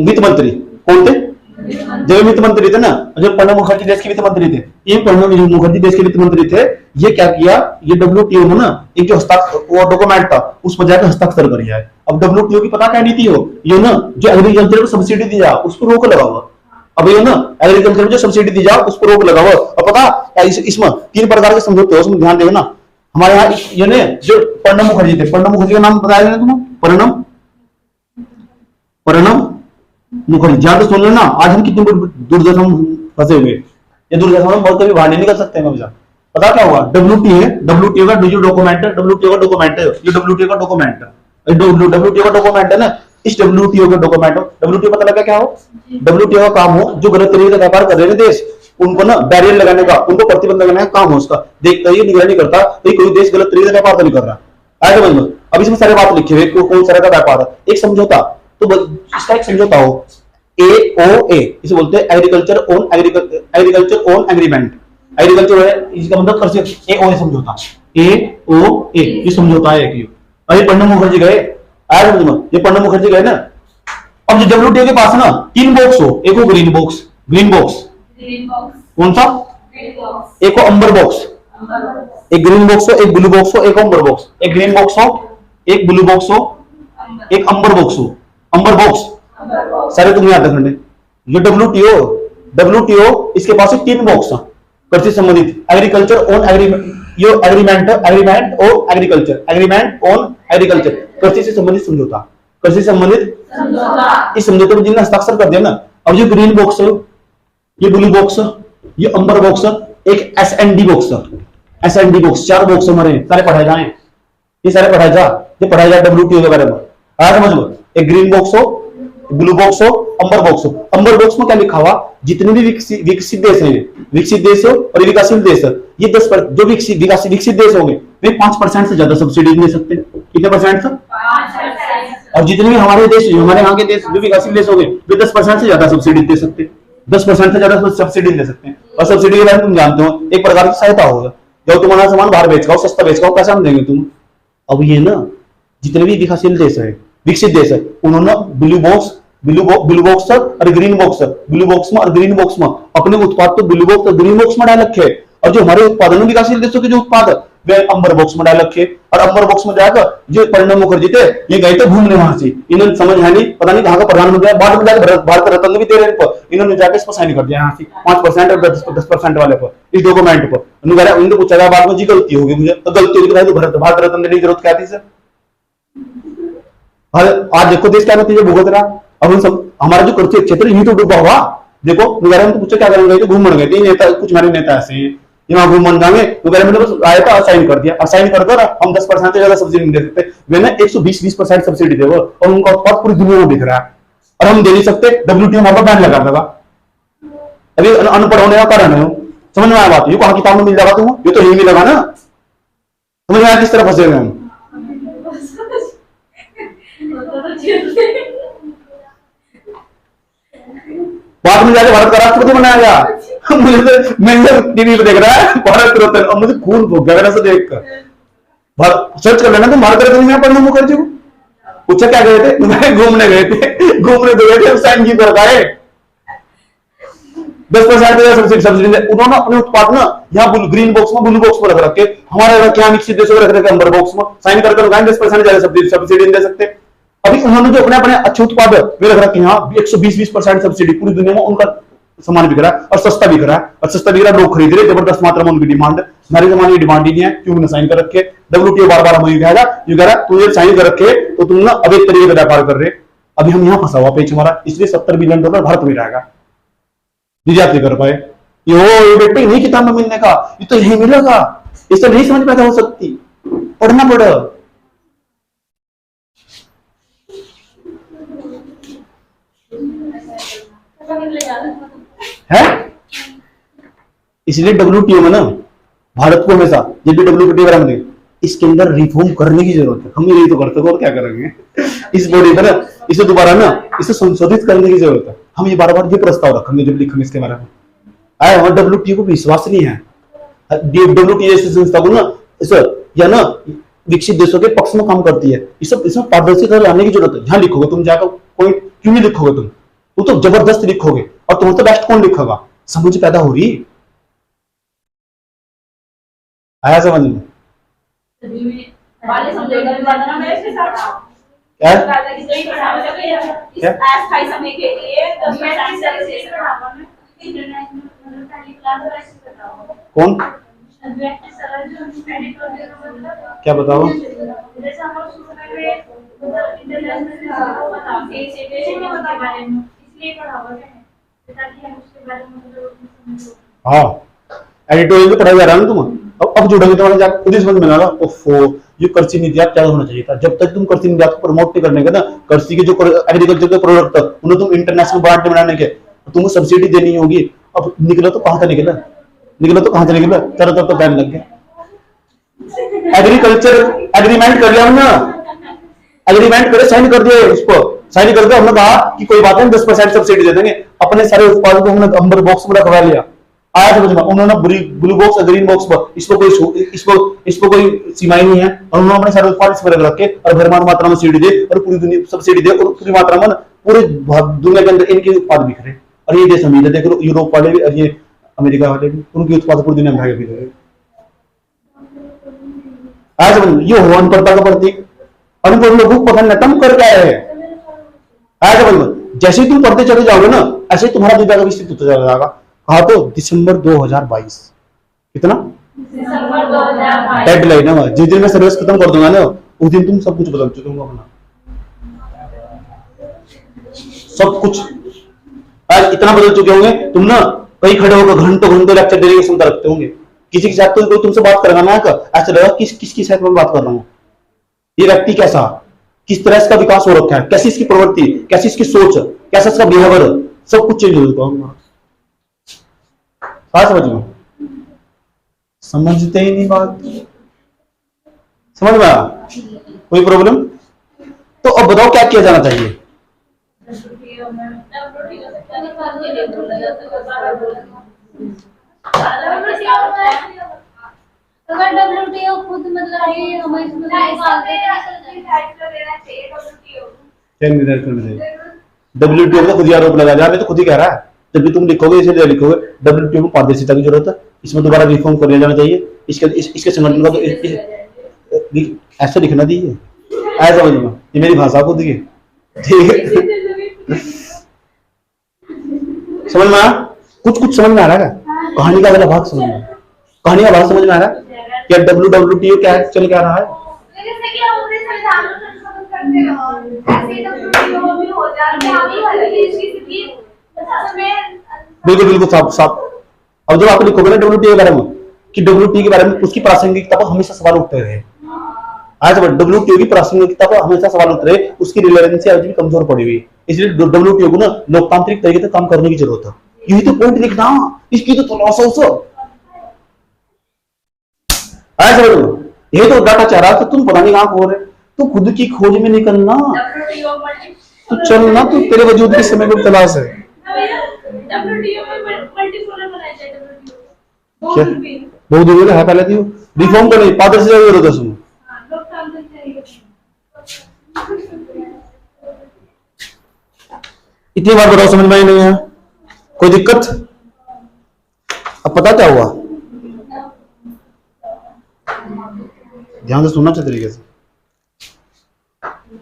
A: वित्त मंत्री कौन थे? जब वित्त मंत्री थे ना, जब प्रणब मुखर्जी देश के वित्त मंत्री थे, ये प्रणब मुखर्जी देश के वित्त मंत्री थे, ये क्या किया? ये WTO में ना एक जो वो डॉक्यूमेंट था, उस पर जाकर हस्ताक्षर कर दिया है। अब WTO की पता क्या नीति हो? ये ना जो एग्रीकल्चर को सब्सिडी दिया, उस पर रोक लगा हुआ। अब ये ना एग्रीकल्चर में जो सब्सिडी दी जाओ उस पर रोक लगाओ। और पता इसमें 3 प्रकार के समझौते हो, उसमें ध्यान देना ना। हमारे यहाँ ये ने जो प्रणब मुखर्जी थे, प्रणब मुखर्जी का नाम बताया तुम्हें, प्रणब मुखर्जी, ज्यादा सुन लेना। आज हम कितनी दुर्दशा में फंसे हुए, ये दुर्दशा में बहुत कभी बाहर नहीं निकल सकते हैं। पता क्या हुआ, डब्ल्यूटी है, डब्ल्यूटी का जो डॉक्यूमेंट है, डब्ल्यूटीओ का डॉक्यूमेंट है, ये डब्ल्यूटीओ का डॉक्यूमेंट है, डब्ल्यूटीओ का डॉक्यूमेंट है ना। इस डब्ल्यूटीओ का डॉक्यूमेंट हो, डब्ल्यूटीओ पता लगा क्या हो, डब्ल्यूटीओ का काम हो जो गलत तरीके का व्यापार कर रहे हैं देश, उनको ना बैरियर लगाने का, उनको प्रतिबंध लगाने का काम हो उसका। देखता ही निगरानी करता तो कोई देश गलत तरीके का व्यापार तो नहीं कर रहा। आए समझ लो। अब इसमें सारे बात लिखी हुई, कौन सा का व्यापार है, एक समझौता, तो इसका एक समझौता हो, AOA इसे बोलते हैं एग्रीकल्चर ओन एग्रीमेंट। एग्रीकल्चर है इसका मतलब कृषि, AOA समझौता, AOA ये समझौता है। अरे प्रणब मुखर्जी गए, आया समझ में, ये प्रणब मुखर्जी गए ना। अब जो WTO के पास ना 3 बॉक्स हो, एक हो ग्रीन बॉक्स, कौन सा, एक हो अंबर बॉक्स, एक ग्रीन बॉक्स हो, एक ब्लू बॉक्स हो, एक अंबर बॉक्स, एक ग्रीन बॉक्स हो, एक ब्लू बॉक्स हो, एक अंबर बॉक्स हो, अंबर बॉक्स सारे तुम याद रखने। ये WTO इसके पास 3 बॉक्स है कृषि संबंधित, एग्रीकल्चर ओन एग्रीमेंट और एग्रीमेंट ओन एग्रीकल्चर, कृषि से संबंधित समझौता, कृषि संबंधित इस समझौते में जिन्हें हस्ताक्षर कर दिया ना। अब ये ग्रीन बॉक्स, ये ब्लू बॉक्स, ये अंबर बॉक्स, एक SND box, SND box, 4 box हमारे सारे पढ़ाए जाए, ये सारे पढ़ाए जा WTO के बारे में। आया समझ लो, एक ग्रीन बॉक्स हो, ब्लू बॉक्स हो, अंबर बॉक्स हो। अंबर बॉक्स में क्या लिखा हुआ, जितने भी विकसित देश हैं, विकसित देश हो और विकासशील देश, ये 10 जो विकसित देश होंगे वे 5% से ज्यादा सब्सिडी दे सकते हैं। कितने परसेंट से, 5%। और जितने भी हमारे देश, हमारे यहाँ के देश जो विकासशील देश होंगे वे 10% से ज्यादा सब्सिडी दे सकते हैं, 10% से ज्यादा सब्सिडी दे सकते हैं। और सब्सिडी के बारे में तुम जानते हो, एक प्रकार की सहायता होगा, जब तुम्हारा सामान बाहर बेच खाओ, सस्ता बेच खाओ, पैसा हम देंगे तुम। अब ये ना जितने भी विकासशील देश है, विकसित देश है, उन्होंने ब्लू बॉक्स और ग्रीन बॉक्स, ब्लू बॉक्स में और ग्रीन बॉक्स में अपने उत्पाद तो ब्लू बॉक्स और ग्रीन बॉक्स में डाल रखे, और जो हमारे उत्पादन विकासशील देशों के जो उत्पाद वे अंबर बॉक्स में डाल रखे। और अंबर बॉक्स में जाकर जो प्रणब मुखर्जी थे ये गए थे घूमने वहां से, इन्होंने समझ है नहीं, पता नहीं कहां का प्रधानमंत्री, बाद में जाकर भारत रत्न भी दे रहे हैं, इन्होंने जाकर इस पर साइन कर दिया यहाँ से 5% और 10% वाले पर, इस डॉक्यूमेंट पर। उनको पूछा बाद में जी गलती होगी, मुझे तो गलती होगी तो भारत रत्न देने की जरूरत क्या थी सर। आज देखो देश क्या नतीजे भुगत रहा। अब हम सब हमारा जो कृषि क्षेत्र ये तो डूबा हुआ, देखो वगैरह तो पूछे क्या करेंगे, तो घूमने गए थे नेता, कुछ हमारे नेता ऐसे हैं यहाँ घूमन जाएंगे वगैरह, बस आया था साइन कर दिया, साइन कर हम 10% से ज्यादा सब्सिडी नहीं दे सकते, वे ना 120% सब्सिडी दे वो, और उनका उत्पाद पूरी दुनिया में दिख रहा है और हम दे नहीं सकते। WTO हमारा बैन लगा देगा। अभी अनपढ़ होने का कारण है, समझ में आया बात, ये कहा किताब में मिल जाएगा तुम, ये तो यही मिलेगा ना, समझ में आया किस तरह फंसे हुए हम। बाद में जाके भारत का राष्ट्रपति बनाया गया। मुझे तो मैं टीवी पे देख रहा है भारत रत्न, और मुझे खून भूख गया से देख कर। सर्च कर लेना तुम भारत रत्न में प्रणब मुखर्जी को, पूछा क्या गए थे, घूमने गए थे साइन की कर आए 10% सब्सिडी। उन्होंने अपने उत्पाद ना यहाँ ग्रीन बॉक्स में ब्लू बॉक्स में रख रखे, हमारे क्या विकसित देशों में रख रखे अंबर बॉक्स में, साइन करके 10% ज्यादा सब्सिडी दे सकते। अभी उन्होंने जो अपने अच्छे उत्पाद वे रख रखे यहाँ 120% सब्सिडी, पूरी दुनिया में उनका सामान बिक रहा है और सस्ता बिक रहा है, और सस्ता बिक रहा है, लोग खरीद रहे, जबरदस्त मात्रा में उनकी डिमांड है। हमारे जमाने की डिमांड ही नहीं है, क्यों साइन कर रखे। WTO बार हमें कहेगा, ये कह रहा तू ये साइन कर रखे तो तुम ना अब एक तरीके का व्यापार कर रहे। अभी हम यहाँ फंसा हुआ पेच हमारा, इसलिए $70 बिलियन भारत में रहेगा, निर्यात नहीं कर पाए। ये बेटे नहीं किताब में मिलने का, ये तो यही मिलेगा, इससे नहीं समझ पैदा हो सकती, पढ़ना पड़ेगा। है इसलिए WTO में ना भारत को हमेशा जब भी WTO में इसके अंदर रिफॉर्म करने की जरूरत है। हम यही तो करते हैं और क्या करेंगे इस बॉडी पर ना, इसे दोबारा ना इसे संशोधित करने की जरूरत है। हम ये बार बार ये प्रस्ताव रखेंगे जब लिखेंगे इसके बारे में। आए हमारे WTO को विश्वास नहीं है, WTO जैसी संस्था को ना इस या ना विकसित देशों के पक्ष में काम करती है। इसमें पारदर्शिता लाने की जरूरत है। जहां लिखोगे तुम जाकर कोई क्यों नहीं लिखोगे, तुम तो जबरदस्त लिखोगे, और तुम तो बेस्ट कौन लिखेगा, समझ पैदा हो रही। आया समझ में? क्या
B: अस्थायी समय के लिए 10% सर्विसेज बढ़ावा में
A: कौन क्या बताओ? हाँ, एडिटोरियल में पढ़ाया जा रहा है ना तुम। अब जुड़ोगे तो जाकर खुद ही समझ में आएगा। ओफो, ये कृषि नीति क्या होना चाहिए था। जब तक तुम कृषि नीति को प्रमोट नहीं करने का ना, कृषि के जो एग्रीकल्चर के प्रोडक्ट उन्हें तुम इंटरनेशनल ब्रांड बनाने के, तुम्हें सब्सिडी देनी होगी। अब निकला तो कहां से निकला, तरह तो बैन लग गया। एग्रीकल्चर एग्रीमेंट कर लिया हमने, एग्रीमेंट करे, साइन कर दिया, उसको साइन करके हमने कहा कि कोई बात नहीं 10% सब्सिडी दे देंगे। अपने सारे उत्पाद को हमने अंदर बॉक्स में रखवा लिया। आया समझ में? उन्होंने ब्लू बॉक्स ग्रीन बॉक्स पर इसको कोई सीमाएं नहीं है, और उन्होंने अपने सारे उत्पाद इस पर रख के और भरपूर मात्रा में सब्सिडी दे, और पूरी दुनिया सब्सिडी दे, और पूरी मात्रा में पूरे दुनिया के अंदर इनके उत्पाद बिक रहे। और ये देश अमीर है, देख लो यूरोप वाले भी और ये अमेरिका वाले भी, उनके उत्पाद पूरी दुनिया में भागे भी रहे। आज ये हो अनपढ़ता का प्रतीक। अनपढ़ लोगों को पता नतम कर क्या है। आज जैसे तुम पढ़ते चले जाओगे ना, ऐसे तुम्हारा दिमाग विकसित होता चला जाएगा। कहा तो दिसंबर 2022 कितना डेडलाइन है। जिस दिन मैं सर्विस खत्म कर दूंगा ना, उस दिन तुम सब कुछ बदल चुके होंगे अपना, सब कुछ। आज इतना बदल चुके होंगे तुम ना, कहीं खड़े होकर घंटों लेक्चर देने की क्षमता रखते होंगे। किसी के साथ कोई तुमसे बात करेगा ना, ऐसा लगेगा किसकी साथ में बात कर रहा हूं। ये व्यक्ति कैसा, किस तरह इसका विकास हो रखा है, कैसी इसकी प्रवृत्ति, कैसी इसकी सोच, कैसा इसका बिहेवियर, सब कुछ चेंज हो चुका होगा। समझ में? समझते ही नहीं बात। समझ में आया? कोई प्रॉब्लम? तो अब बताओ क्या किया जाना चाहिए?
C: अगर WTO खुद मतलब ये हमें
A: क्या निर्धारित करना चाहिए? WTO को खुद ही आरोप लगा जा रहे, तो खुद ही कह रहा है। जब भी तुम लिखोगे इसे लिखोगे WTO में पारदर्शिता की जरूरत है, इसमें दोबारा रिफॉर्म कर लिया जाना चाहिए। इसके संगठन का तो ऐसे लिखना दीजिए, ऐसा समझ में, ये मेरी भाषा को दिए, ठीक है? समझ में आया? कुछ समझ में आ रहा है? कहानी का अगला भाग समझ में, कहानी का भाग समझ में आ रहा है क्या? WTO क्या चल क्या रहा है? बिल्कुल साफ। अब जब आप लिखोगे ना WTO के बारे में, कि WTO के बारे में उसकी प्रासंगिकता पर हमेशा सवाल उठते रहे। आज WTO की प्रासंगिकता पर हमेशा सवाल उठ रहे, उसकी रिलेवेंसी आज भी कमजोर पड़ी हुई। इसलिए WTO को ना लोकतांत्रिक तरीके से काम करने की जरूरत है। यही तो पॉइंट लिखना, इसकी तो थोड़ा यही तो डाटा चाह रहा है। तो तुम पता नहीं कहां खो रहे, तो खुद की खोज में निकलना, तो चलना, तो तेरे वजूद के समय को तलाश है। क्या बहुत दूर है? पहले थी रिफॉर्म करनी, पारदर्शिता की जरूरत है उसमें। इतनी बार बताओ, समझ में ही नहीं है? कोई दिक्कत? अब पता क्या हुआ? ध्यान से सुनना चाहिए तरीके से।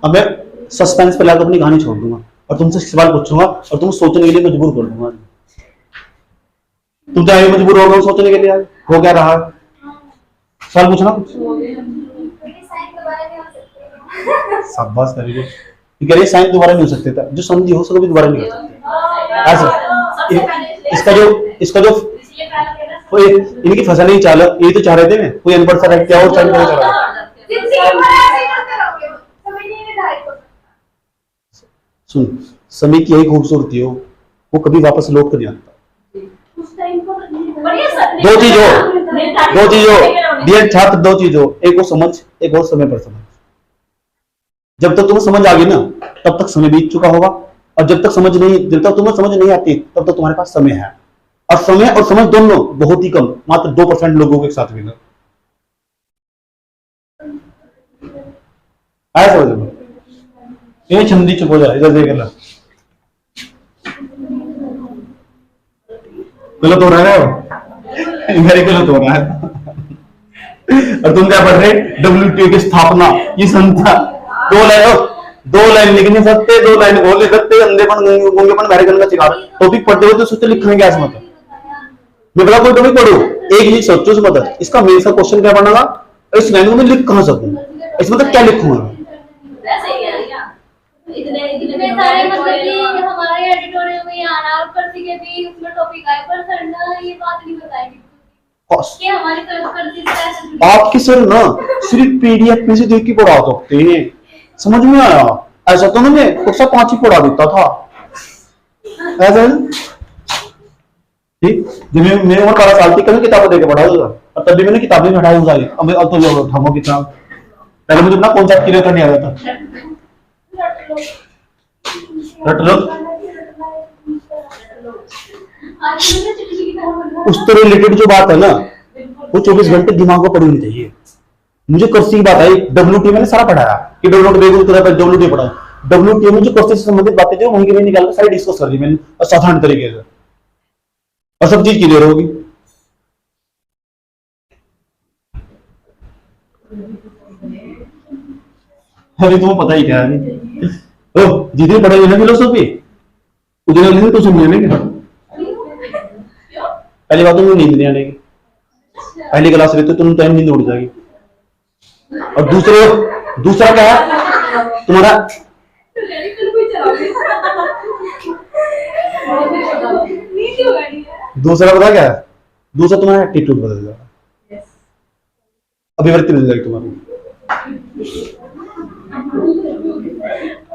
A: अब मैं सस्पेंस पे लाकर अपनी कहानी छोड़ दूंगा और तुमसे सवाल पूछूंगा और तुम सोचने के लिए मजबूर कर दूंगा। तुम चाहे मजबूर हो गए सोचने के लिए, हो क्या रहा? सवाल पूछना कुछ। शाबाश करिए। कह रही साइंस दोबारा नहीं हो सकते था, जो समझी हो सको भी दोबारा नहीं हो सकते। ऐसा इसका जो इनकी फसल नहीं चाल, यही तो चाह रहे थे। कोई अनपढ़ सा क्या और चाह रहा है। सुन, समय की यही खूबसूरती हो, वो कभी वापस लौट कर नहीं आता। दो चीज हो डियर छात्र, दो चीज हो, एक वो समझ, एक और समय पर समझ। जब तक तुम्हें समझ आ गई ना, तब तक समय बीत चुका होगा, और जब तक तुम्हें समझ नहीं आती, तब तक तुम्हारे पास समय है। और समय और समझ दोनों बहुत ही कम, मात्र 2% लोगों के साथ मिला। आया समझ में? ये छंदी चुप हो जाए, इधर देख ला। गलत हो रहा है, मेरे गलत हो रहा है। और तुम क्या पढ़ रहे? WTO की स्थापना, ये संस्था, दो लाइन दो लाइन लिख नहीं सकते, दो लाइन बोल नहीं सकते, अंधेपन गूंगेपन मेरे का सिखा रहे टॉपिक पढ़ते हुए तो सोचते लिखने क्या समझ मैं बोला कोई टॉपिक पढ़ू एक चीज सोचो उसमें मतलब इसका मेन सा क्वेश्चन क्या बनना इस लाइन को मैं लिख कहां सकूं इसमें मतलब क्या लिखूंगा
B: वैसे ही है क्या इतने
C: इतने सारे मतलब कि हमारे एडिटोरियल में आना और कर के भी उसमें टॉपिक आए पर सर ना ये बात नहीं बताएगी कि हमारी तरफ कर दी कैसे
A: आपकी सर ना सिर्फ पीडीएफ में से देख के पढ़ा सकते हैं समझ में आया ऐसा तो मैंने कक्षा 5 ही पढ़ा देता था ऐसा ठीक जब मेरे उम्र 12 साल थी कभी किताबें देके पढ़ा दूंगा और तब भी मैंने किताबें में हटाई उतारी अब तो जो उठाऊंगा किताब पहले मुझे अपना कॉन्सेप्ट क्लियर करने आ जाता रट लो उससे रिलेटेड जो बात है ना वो 24 घंटे दिमाग को पड़ी होनी चाहिए मुझे कर्सी की बात आई डब्ल्यूटी मैंने सारा पढ़ाया कि डब्ल्यूटी पढ़ा डब्ल्यूटी में जो कर्सी से संबंधित बातें जो वहीं के निकाल कर सारी डिस्कस कर दी मैंने साधारण तरीके से और सब चीज क्लियर होगी अरे तुम्हें पता ही क्या है ओ जितनी पढ़ाई ना फिलोसॉफी उतने दिन तो सुन लेने क्या पहली बात तो मुझे नींद नहीं आने की पहली क्लास रहते तुम टाइम नींद उड़ जाएगी और दूसरा क्या है तुम्हारा दूसरा पता क्या है दूसरा तुम्हारा एटीट्यूड बदल जाएगा अभिव्यक्ति बदल जाएगी तुम्हारी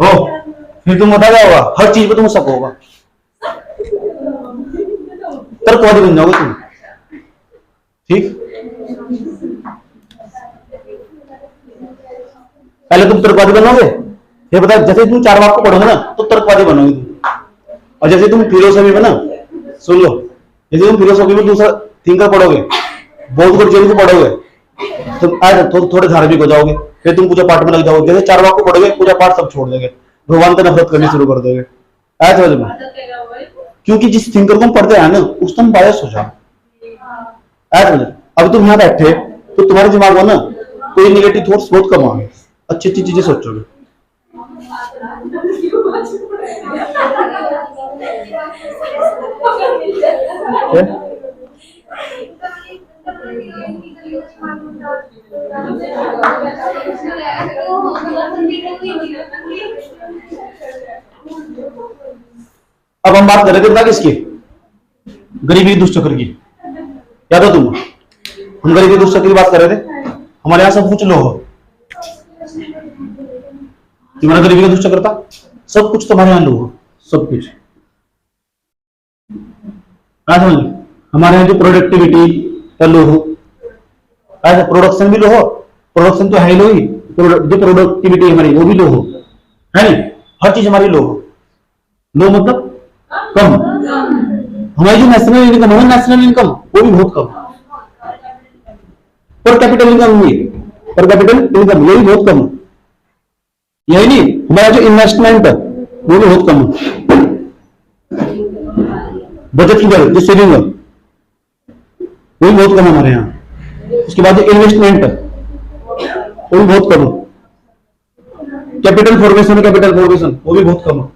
A: ओ फिर तुम बता क्या होगा हर चीज पे तुम शक होगा तर्कवादी बन जाओगे तुम ठीक पहले तुम तर्कवादी बनोगे ये बता जैसे तुम 4 वाक्य पढ़ोगे ना तो तर्कवादी बनोगे तुम और जैसे तुम फिलोसफी में ना सुन लो जैसे तुम फिलोसफी में दूसरा थिंकर पढ़ोगे बौद्ध को जैन को पढ़ोगे तुम आज थोड़े धार्मिक हो जाओगे फिर तुम पूजा पाठ में लग जाओगे जैसे 4 वाक्य पढ़ोगे पूजा पाठ सब छोड़ देंगे भगवान का नफरत करनी शुरू कर दोगे ऐसे समझ में क्योंकि जिस थिंकर को हम पढ़ते हैं ना उस तुम बायस हो जाओ ऐसे समझ अब तुम यहाँ बैठे तो तुम्हारे दिमाग में ना कोई नेगेटिव थॉट्स बहुत कम आएंगे अच्छी अच्छी चीजें सोचोगे अब हम बात करेंगे ना किसकी गरीबी दुष्चक्र की याद हो तुम हम गरीबी दुष्चक्र की बात कर रहे थे हमारे यहाँ सब कुछ लो हो तुम्हारा गरीबी का दुष्चक्र था सब कुछ तुम्हारे यहाँ लो हो सब कुछ समझ हमारे यहाँ जो प्रोडक्टिविटी का लो हो ऐसा प्रोडक्शन भी लो हो प्रोडक्शन तो है लो ही जो प्रोडक्टिविटी हमारी वो भी लो हो है नहीं हर चीज हमारी लो हो लो मतलब कम हमारी जो नेशनल इनकम वो भी बहुत कम पर कैपिटल इनकम हुई पर कैपिटल इनकम ये भी बहुत कम यही नहीं हमारा जो इन्वेस्टमेंट है वो भी बहुत कम है बचत की दर जो सेविंग है वो भी बहुत कम हमारे यहाँ उसके बाद जो इन्वेस्टमेंट है वो भी बहुत कम है कैपिटल फॉर्मेशन वो भी बहुत कम है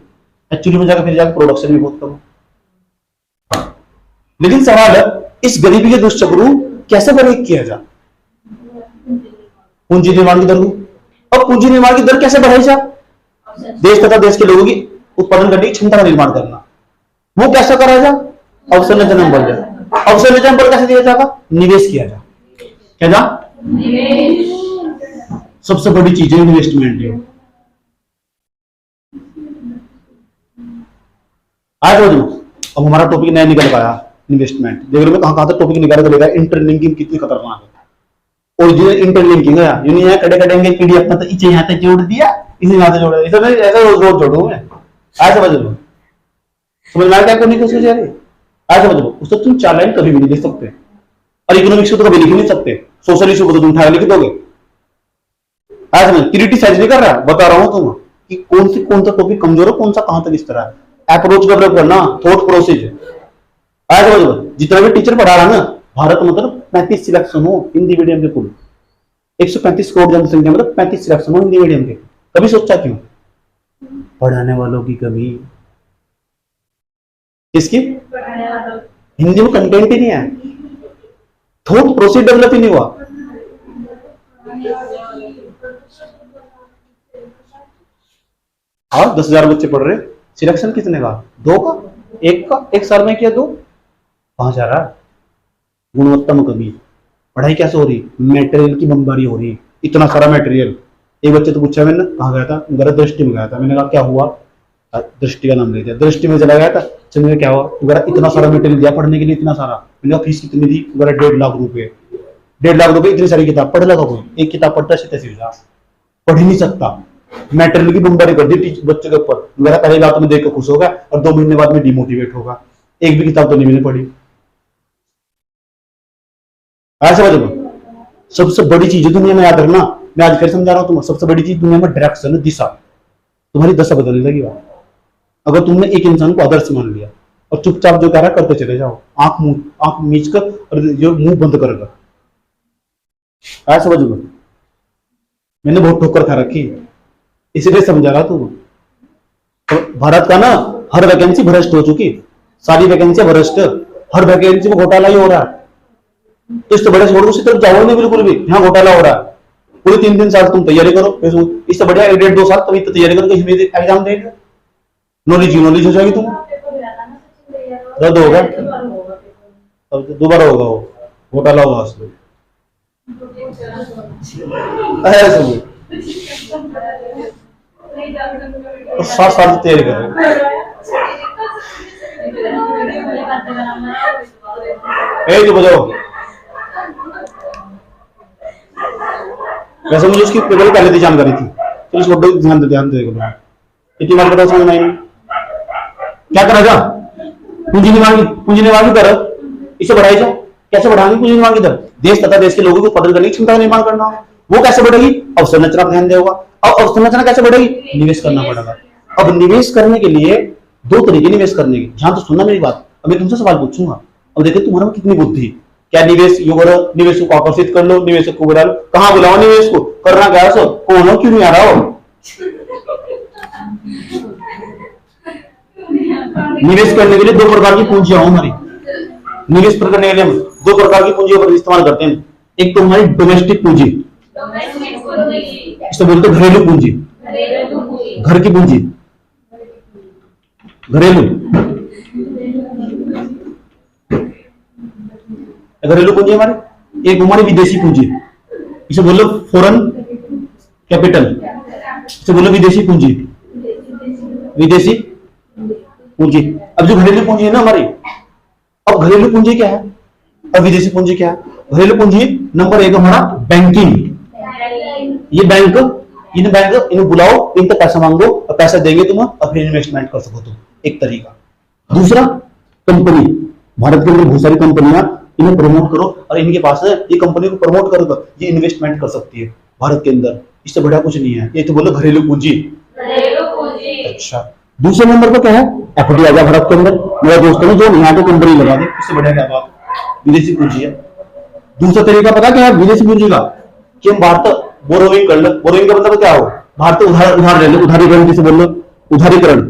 A: एक्चुअली में जाकर फिर जाकर प्रोडक्शन भी बहुत कम है लेकिन सवाल है इस गरीबी के दुष्चक्र कैसे ब्रेक किया जाए पूंजी निर्माण की दर को अब पूंजी निर्माण की दर कैसे बढ़ाई जाए देश तथा देश के लोगों की उत्पादन करने की क्षमता का निर्माण करना वो कैसे करा जाए अवसंरचना बल जाए अवसंरचना बल कैसे दिया जाएगा निवेश किया जाए क्या जा सबसे बड़ी चीज है इन्वेस्टमेंट है आज अब हमारा टॉपिक नया निकल पाया इन्वेस्टमेंट देख रहे हो कहां तक टॉपिक निकाल कर इंटरलिंकिंग कितनी खतरनाक है ओरिजिनल इंटरलिंकिंग है यूं नहीं है कड़े कड़ेंगे पीडीएफ में तो इसे यहां तक जोड़ दिया इसे यहां तक जोड़ दिया इसे ऐसा रोज जोड़ू मैं आज समझ में आ क्या करने की कोशिश है आज समझ लो उससे तुम 4 लाइन कभी भी नहीं लिख सकते और इकोनॉमिक्स को तो कभी लिख नहीं सकते सोशल इशू को तो तुम उठा लिख दोगे आज समझ क्रिटिसाइज नहीं कर रहा बता रहा हूं तुम कि कौन सा टॉपिक कमजोर है कौन सा कहां तक इस तरह है अप्रोच डेवलप करना थॉट प्रोसेस आज समझ लो जितना भी टीचर पढ़ा रहा ना भारत मतलब 35 सिलेक्शन हो हिंदी मीडियम के कुल 135 करोड़ जनसंख्या मतलब 35 सिलेक्शन हो हिंदी मीडियम के कभी सोचा क्यों पढ़ाने वालों की कमी। किसकी?
B: पढ़ाने वालों
A: हिंदी में कंटेंट ही नहीं है, थॉट प्रोसेस डेवलप ही नहीं हुआ। और 10,000 बच्चे पढ़ रहे, सिलेक्शन कितने का? 2 का, 1 का, 1 साल में किया 2, कहां जा रहा है? गुणवत्ता में कमी। पढ़ाई कैसे हो रही? मटेरियल की बमबारी हो रही, इतना सारा मटेरियल। एक बच्चे तो पूछा मैंने, कहाँ गया था? मेरा दृष्टि में गया था। मैंने कहा क्या हुआ? दृष्टि का नाम ले दिया, दृष्टि में चला गया था। चल क्या हुआ? वगैरह इतना सारा मटेरियल दिया पढ़ने के लिए, इतना सारा। मैंने कहा फीस कितनी दी? वगैरह 1.5 लाख रुपए। 1.5 लाख रुपए इतनी सारी किताब पढ़ लगा कोई? एक किताब पढ़ता सीधे सीधा पढ़ ही नहीं सकता। मटेरियल की बमबारी कर दी बच्चे के ऊपर। वगैरह पहले बात में देख कर खुश होगा और 2 महीने बाद में डिमोटिवेट होगा। एक भी किताब तो नहीं मैंने पढ़ी। ऐसा समझ लो, सबसे बड़ी चीज दुनिया में याद रखना, मैं आज फिर समझा रहा हूं तुम्हें, सबसे बड़ी चीज दुनिया में डायरेक्शन, दिशा। तुम्हारी दशा बदलने लगेगा अगर तुमने एक इंसान को आदर्श मान लिया और चुपचाप जो कह रहा है करते चले जाओ, आंख मीच कर और जो मुंह बंद कर। ऐसा समझ लो, मैंने बहुत ठोकर खा रखी, इसलिए समझा रहा तुम। तो भारत का ना हर वैकेंसी भ्रष्ट हो चुकी, सारी वैकेंसी भ्रष्ट, हर वैकेंसी में घोटाला ही हो रहा है। तो इससे बड़े छोड़ उसी तरफ जाओ नहीं बिल्कुल भी, यहाँ घोटाला हो रहा है। पूरे 3 साल तुम तैयारी करो, इससे बढ़िया 1.5-2 साल तभी तो तैयारी करो, कहीं एग्जाम दे दो, नॉलेज हो जाएगी। तुम रद्द होगा, अब दोबारा होगा वो घोटाला होगा उसमें। तो 7 साल की तैयारी कर रहे जो बजाओ। वैसे मुझे उसकी केवल पहले की जानकारी थी, तो इस फोटो ध्यान दे कितनी बार पता समझ में आई? क्या करा जा? पूंजी निवास कर, इसे बढ़ाई जाओ। कैसे बढ़ाएंगे पूंजी निवास इधर? देश तथा देश के लोगों को उत्पादन करने की क्षमता का निर्माण करना हो, वो कैसे बढ़ेगी? अवसंरचना पर ध्यान देगा। अब अवसंरचना कैसे बढ़ेगी? निवेश करना पड़ेगा। अब निवेश करने के लिए 2 तरीके निवेश करने के। ध्यान तो सुनना मेरी बात, अब मैं तुमसे सवाल पूछूंगा, अब देखिए तुम्हारे में कितनी बुद्धि। क्या निवेश यो करो, निवेशक को आकर्षित कर लो, निवेशक को बुला लो। कहाँ बुलाओ निवेश को? करना क्या सो? कौन हो? क्यों नहीं आ रहा हो? निवेश करने के लिए 2 प्रकार की पूंजियां हो हमारी। निवेश करने के लिए हम 2 प्रकार की पूंजियों पर इस्तेमाल करते हैं। एक तो हमारी डोमेस्टिक पूंजी, इसे बोलते घरेलू पूंजी, घर की पूंजी, घरेलू पूंजी हमारी। एक हमारी विदेशी पूंजी, इसे बोलो फॉरेन कैपिटल, इसे बोलो विदेशी पूंजी, विदेशी पूंजी। अब जो घरेलू पूंजी है ना हमारी, अब घरेलू पूंजी क्या है और विदेशी पूंजी क्या है? घरेलू पूंजी नंबर 1 हमारा बैंकिंग। ये बैंक, इन्हें बुलाओ, इनसे पैसा मांगो और पैसा देंगे तुम और फिर इन्वेस्टमेंट कर सको तुम, एक तरीका। दूसरा कंपनी, भारत के अंदर बहुत सारी कंपनियां, इन्हें प्रमोट करो और इनके पास है, ये कंपनी को प्रमोट करो, ये इन्वेस्टमेंट कर सकती है भारत के अंदर। इससे बड़ा कुछ नहीं है, ये तो बोलो घरेलू पूंजी। अच्छा, दूसरे नंबर पर क्या है? एफडी आ गया भारत के अंदर। मेरा दोस्त है जो यहाँ पे कंपनी लगा दे, इससे बढ़िया क्या बात? विदेशी पूंजी है। दूसरा तरीका पता क्या है विदेशी पूंजी का? कि हम भारत बोरोइंग कर लो। बोरोइंग का मतलब क्या हो? भारत उधार ले लो, उधारीकरण किसे बोल लो? उधारीकरण।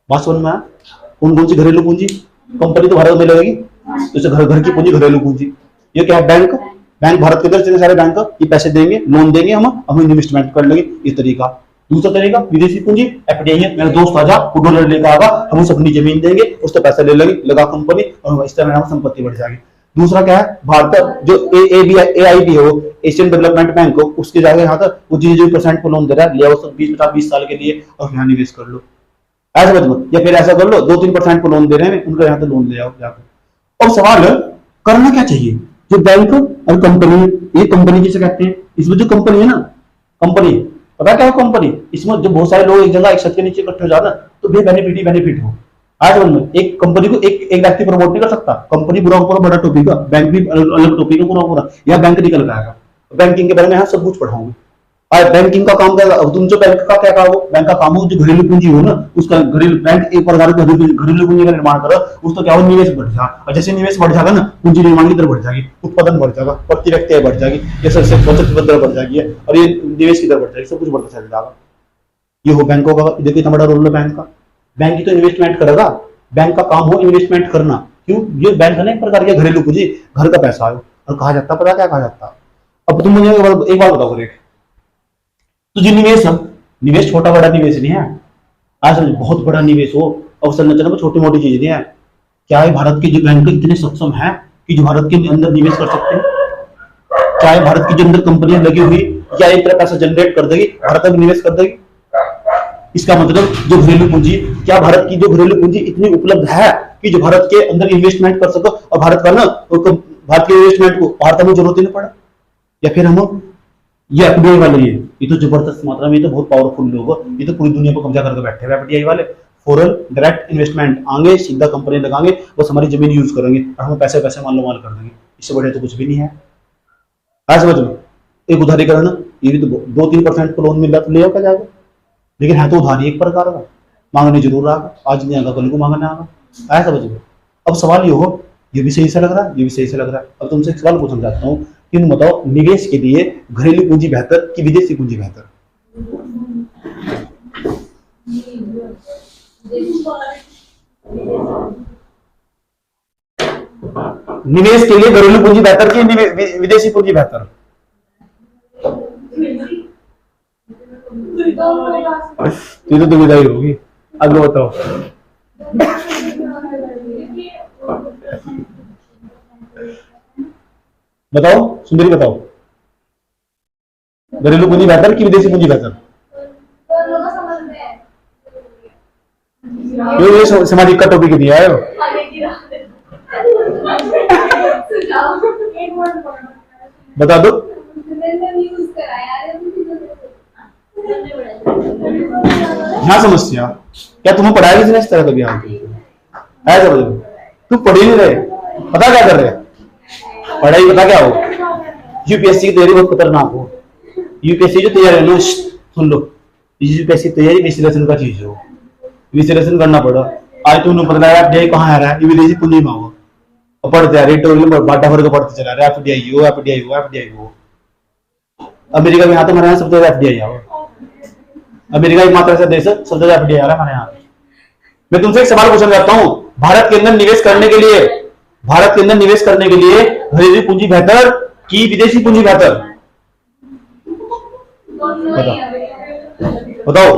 A: बात समझ में आया? कौन सी घरेलू पूंजी? कंपनी तो भारत में लगेगी, तो घर की पूंजी घरेलू पूंजी। ये क्या है? बैंक भारत के अंदर इतने सारे बैंक, ये पैसे देंगे, लोन देंगे, हम इन्वेस्टमेंट कर लेंगे, ये तरीका। दूसरा तरीका विदेशी पूंजी, एफडीआई है, मेरा दोस्त आजा, वो डॉलर लेकर आगा, हम उसे अपनी जमीन देंगे, उससे पैसा ले लेंगे, लगा कंपनी, और इस तरह संपत्ति बढ़ जाएगी। दूसरा क्या है? भारत जो AIB हो, एशियन डेवलपमेंट बैंक हो, उसके जाके यहाँ तक वो 0% को लोन दे रहा है, ले आओ सब 20 साल के लिए और यहाँ निवेश कर लो। ऐसा मत, या फिर ऐसा कर लो 2-3% को लोन दे रहे हैं, उनका यहाँ तो लोन ले आओ जाकर। और सवाल करना क्या चाहिए? जो बैंक और कंपनी, ये कंपनी जिसे कहते हैं, इसमें जो कंपनी है ना, कंपनी पता क्या है? कंपनी, इसमें जो बहुत सारे लोग एक जगह एक छत के नीचे इकट्ठे हो जाना, तो भी बेनिफिट हो। आज में एक कंपनी को एक व्यक्ति प्रमोट नहीं कर सकता। कंपनी पूरा बड़ा टॉपिक है, बैंक भी अलग टॉपिक है पूरा। या बैंक निकल के आएगा, बैंकिंग के बारे में यहाँ सब कुछ पढ़ाऊंगा। बैंकिंग का काम क्या, तुम जो बैंक का क्या काम हो, बैंक का काम हो जो घरेलू पूंजी हो ना, उसका घरेलू बैंक एक प्रकार की घरेलू पूंजी का निर्माण करो, उसका क्या हो, निवेश बढ़ जाएगा। और जैसे निवेश बढ़ जाएगा ना, पूंजी निर्माण की दर बढ़ जाएगी, उत्पादन बढ़ जाएगा, प्रति व्यक्ति आय बढ़ जाएगी, ये सबसे बचत की दर बढ़ जाएगी और ये निवेश की दर बढ़ जाएगी, सब कुछ बढ़ता चल जाएगा। ये हो बैंकों का, देखिए कितना बड़ा रोल है बैंक का। बैंक ही तो इन्वेस्टमेंट करेगा, बैंक का काम हो इन्वेस्टमेंट करना। क्यों, ये बैंक है ना एक प्रकार की घरेलू पूंजी, घर का पैसा है। और कहा जाता है, पता क्या कहा जाता है? अब तुम मुझे एक बात बताओ, तो जो निवेश है, निवेश छोटा बड़ा निवेश नहीं है, आज बहुत बड़ा निवेश हो, अवसंरचना में छोटी मोटी चीज नहीं है। क्या है भारत के जो बैंक इतने सक्षम है कि जो भारत के अंदर निवेश कर सकते हैं? क्या है भारत की जो अंदर कंपनियां लगी हुई, क्या एक तरह पैसा जनरेट कर देगी, भारत में निवेश कर देगी? इसका मतलब जो घरेलू पूंजी, क्या भारत की जो घरेलू पूंजी इतनी उपलब्ध है कि जो भारत के अंदर इन्वेस्टमेंट कर सको, और भारत का ना भारत के इन्वेस्टमेंट को भारत में जरूरत ही नहीं पड़ा। या फिर हम ये एफडीआई वाले, ये तो जबरदस्त मात्रा में, ये तो बहुत पावरफुल लोग, ये तो पूरी दुनिया को कब्जा करके बैठे हुए एफडीआई वाले। फॉरेन डायरेक्ट इन्वेस्टमेंट आएंगे, सीधा कंपनी लगाएंगे, बस हमारी जमीन यूज करेंगे और हमें पैसे पैसे माल कर देंगे। इससे बढ़िया तो कुछ भी नहीं है। आज समझ लो, एक उधारीकरण, ये भी तो 2-3% को लोन मिल रहा, तो ले क्या जाएगा, लेकिन है तो उधारी एक प्रकार का, मांगने जरूर आएगा, आज नहीं आएगा कल को मांगने आएगा। ऐसा समझ लो। अब सवाल ये हो, ये भी सही से लग रहा है, ये भी सही से लग रहा है। अब तुमसे एक सवाल पूछना चाहता हूँ कि तुम बताओ, निवेश के लिए घरेलू पूंजी बेहतर कि विदेशी पूंजी बेहतर? निवेश के लिए घरेलू पूंजी बेहतर कि विदेशी पूंजी बेहतर? ये तो दुविधा ही होगी। अगला बताओ। बताओ सुंदरी, बताओ, घरेलू पूंजी बेहतर कि विदेशी पूंजी बेहतर? ये सामाजिक का टॉपिक दिया है। बता दो। यहाँ समस्या क्या, तुम्हें पढ़ाया किसने इस तरह कभी? ऐसा बोलो, तुम पढ़ ही नहीं रहे, पता क्या कर रहे? पढ़ाई पता क्या हो, यूपीएससी की तैयारी बहुत खतरनाक हो। यूपीएससी जो तैयारी है ना, सुन लो, यूपीएससी तैयारी विश्लेषण का चीज हो, विश्लेषण करना पड़ा। आज तुमने पता लगा एफडीआई कहाँ आ रहा है, ये विदेशी पूंजी में हो, और पढ़ते आ रहे टोटल बाटा भर को पढ़ते चला रहे, एफडीआई हो, एफडीआई हो, एफडीआई हो। अमेरिका में यहाँ तो हमारे यहाँ सब जगह एफडीआई आओ, अमेरिका एक मात्र ऐसा देश है सब जगह एफडीआई आ रहा है हमारे यहाँ। मैं तुमसे एक सवाल पूछना चाहता हूँ, भारत के अंदर निवेश करने के लिए, भारत के अंदर निवेश करने के लिए घरेलू पूंजी बेहतर कि विदेशी पूंजी बेहतर? बताओ।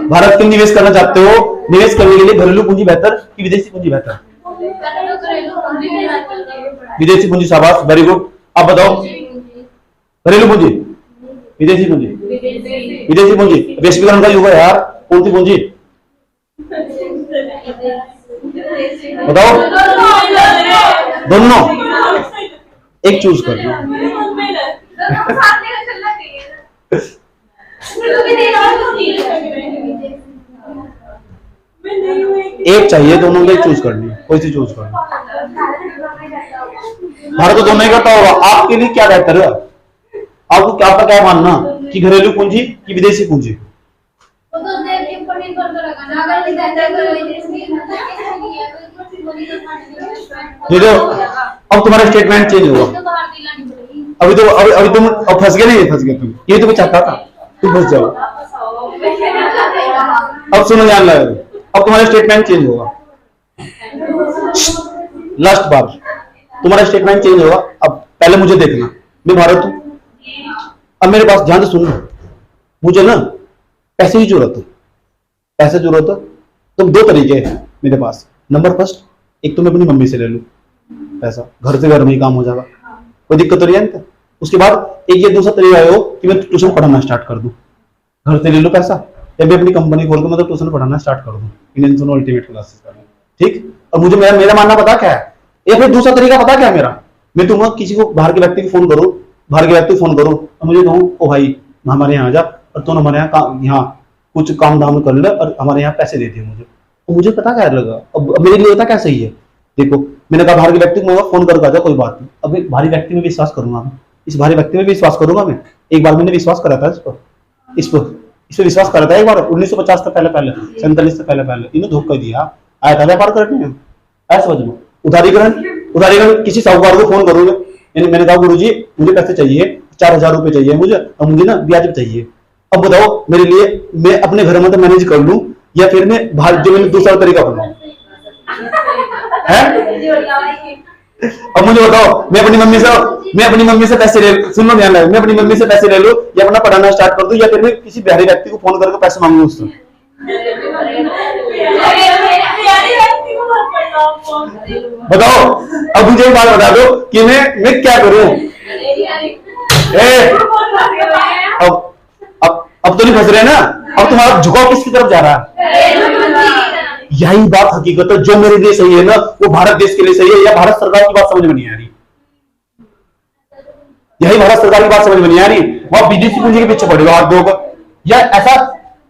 A: भारत के निवेश करना चाहते हो, निवेश करने के लिए घरेलू पूंजी बेहतर कि विदेशी पूंजी बेहतर? विदेशी पूंजी, शाबाश, वेरी गुड। अब बताओ, घरेलू पूंजी, विदेशी पूंजी? विदेशी पूंजी। वैश्वीकरण का युग है यार, कौन सी पूंजी बताओ? दोनों, एक चूज कर लो। एक चाहिए, दोनों में चूज करनी, कोई सी चूज करनी। भारत तो दोनों ही करता होगा, आपके लिए क्या बेहतर है? आपको क्या, आपका क्या मानना कि घरेलू पूंजी कि विदेशी पूंजी? ये तो अब तुम्हारा स्टेटमेंट चेंज होगा। अभी तुम फंस गए, नहीं फंस गए तुम, ये तो मैं चाहता था तुम फंस जाओ। अब सुनो, ध्यान लगा, अब तुम्हारा स्टेटमेंट चेंज होगा। लास्ट बार तुम्हारा स्टेटमेंट चेंज होगा। अब पहले मुझे देखना, मैं भारत हूं, अब मेरे पास, ध्यान से सुनना, मुझे ना पैसे की जरूरत है, पैसे जरूरत है। तो दो तरीके हैं मेरे पास। नंबर फर्स्ट, एक तो मैं अपनी मम्मी से ले लूं पैसा, घर से घर में ही काम हो जाएगा, कोई दिक्कत तो नहीं है। उसके बाद एक ये दूसरा तरीका हो कि मैं ट्यूशन पढ़ाना स्टार्ट कर दूं, घर से ले लो पैसा, या मैं अपनी कंपनी खोल के मतलब ट्यूशन पढ़ाना स्टार्ट कर दूं, इंडियन सोनो अल्टीमेट क्लासेस का। ठीक, और मुझे मेरा मानना पता क्या है, या फिर दूसरा तरीका पता क्या है मेरा, मैं तुम किसी को बाहर के व्यक्ति को फोन करो, बाहर के व्यक्ति को फोन करो और मुझे कहूँ, ओ भाई हमारे यहाँ आ जा और तुम हमारे यहाँ कुछ काम धाम कर ले और हमारे यहाँ पैसे देते मुझे, तो मुझे पता क्या लगा, अब मेरे लिए पता क्या सही है। देखो, मैंने कहा बाहर के व्यक्ति को फोन करके आ जाओ, कोई बात नहीं, अब बाहरी व्यक्ति में विश्वास करूंगा, इस भारी व्यक्ति में विश्वास करूंगा मैं? एक बार मैंने विश्वास करा था इस पे विश्वास करा था एक बार 1950 से पहले 47 से पहले इन्होंने धोखा दिया, आया था व्यापार करने में। ऐसा समझ लो। उधारीकरण किसी साहूकार को फोन करोगे, मैंने कहा गुरुजी मुझे पैसे चाहिए, 4000 रुपए चाहिए मुझे, और मुझे ना ब्याज पे चाहिए। अब बताओ मेरे लिए मैं अपने घर में तो मैनेज कर लूं या फिर मैं बाहर जो मैंने दूसरा तरीका अपनाऊं? अब मुझे बताओ, मैं अपनी मम्मी से पैसे ले, सुन लो ध्यान लगा, मैं अपनी मम्मी से पैसे ले लूं या अपना पढ़ाना स्टार्ट कर दूं या फिर मैं किसी बिहारी व्यक्ति को फोन करके पैसे मांगू उससे? बताओ। अब मुझे एक बात बता दो कि मैं क्या करूं? अब तो नहीं फंस रहे ना? अब तुम्हारा झुकाव किसकी तरफ जा रहा है? यही बात हकीकत है, जो मेरे लिए सही है ना वो भारत देश के लिए सही है, या भारत सरकार की बात समझ में नहीं आ रही? यही भारत सरकार की बात समझ में नहीं आ रही, वह विदेशी पूंजी के पीछे पड़ेगा आप लोग। या ऐसा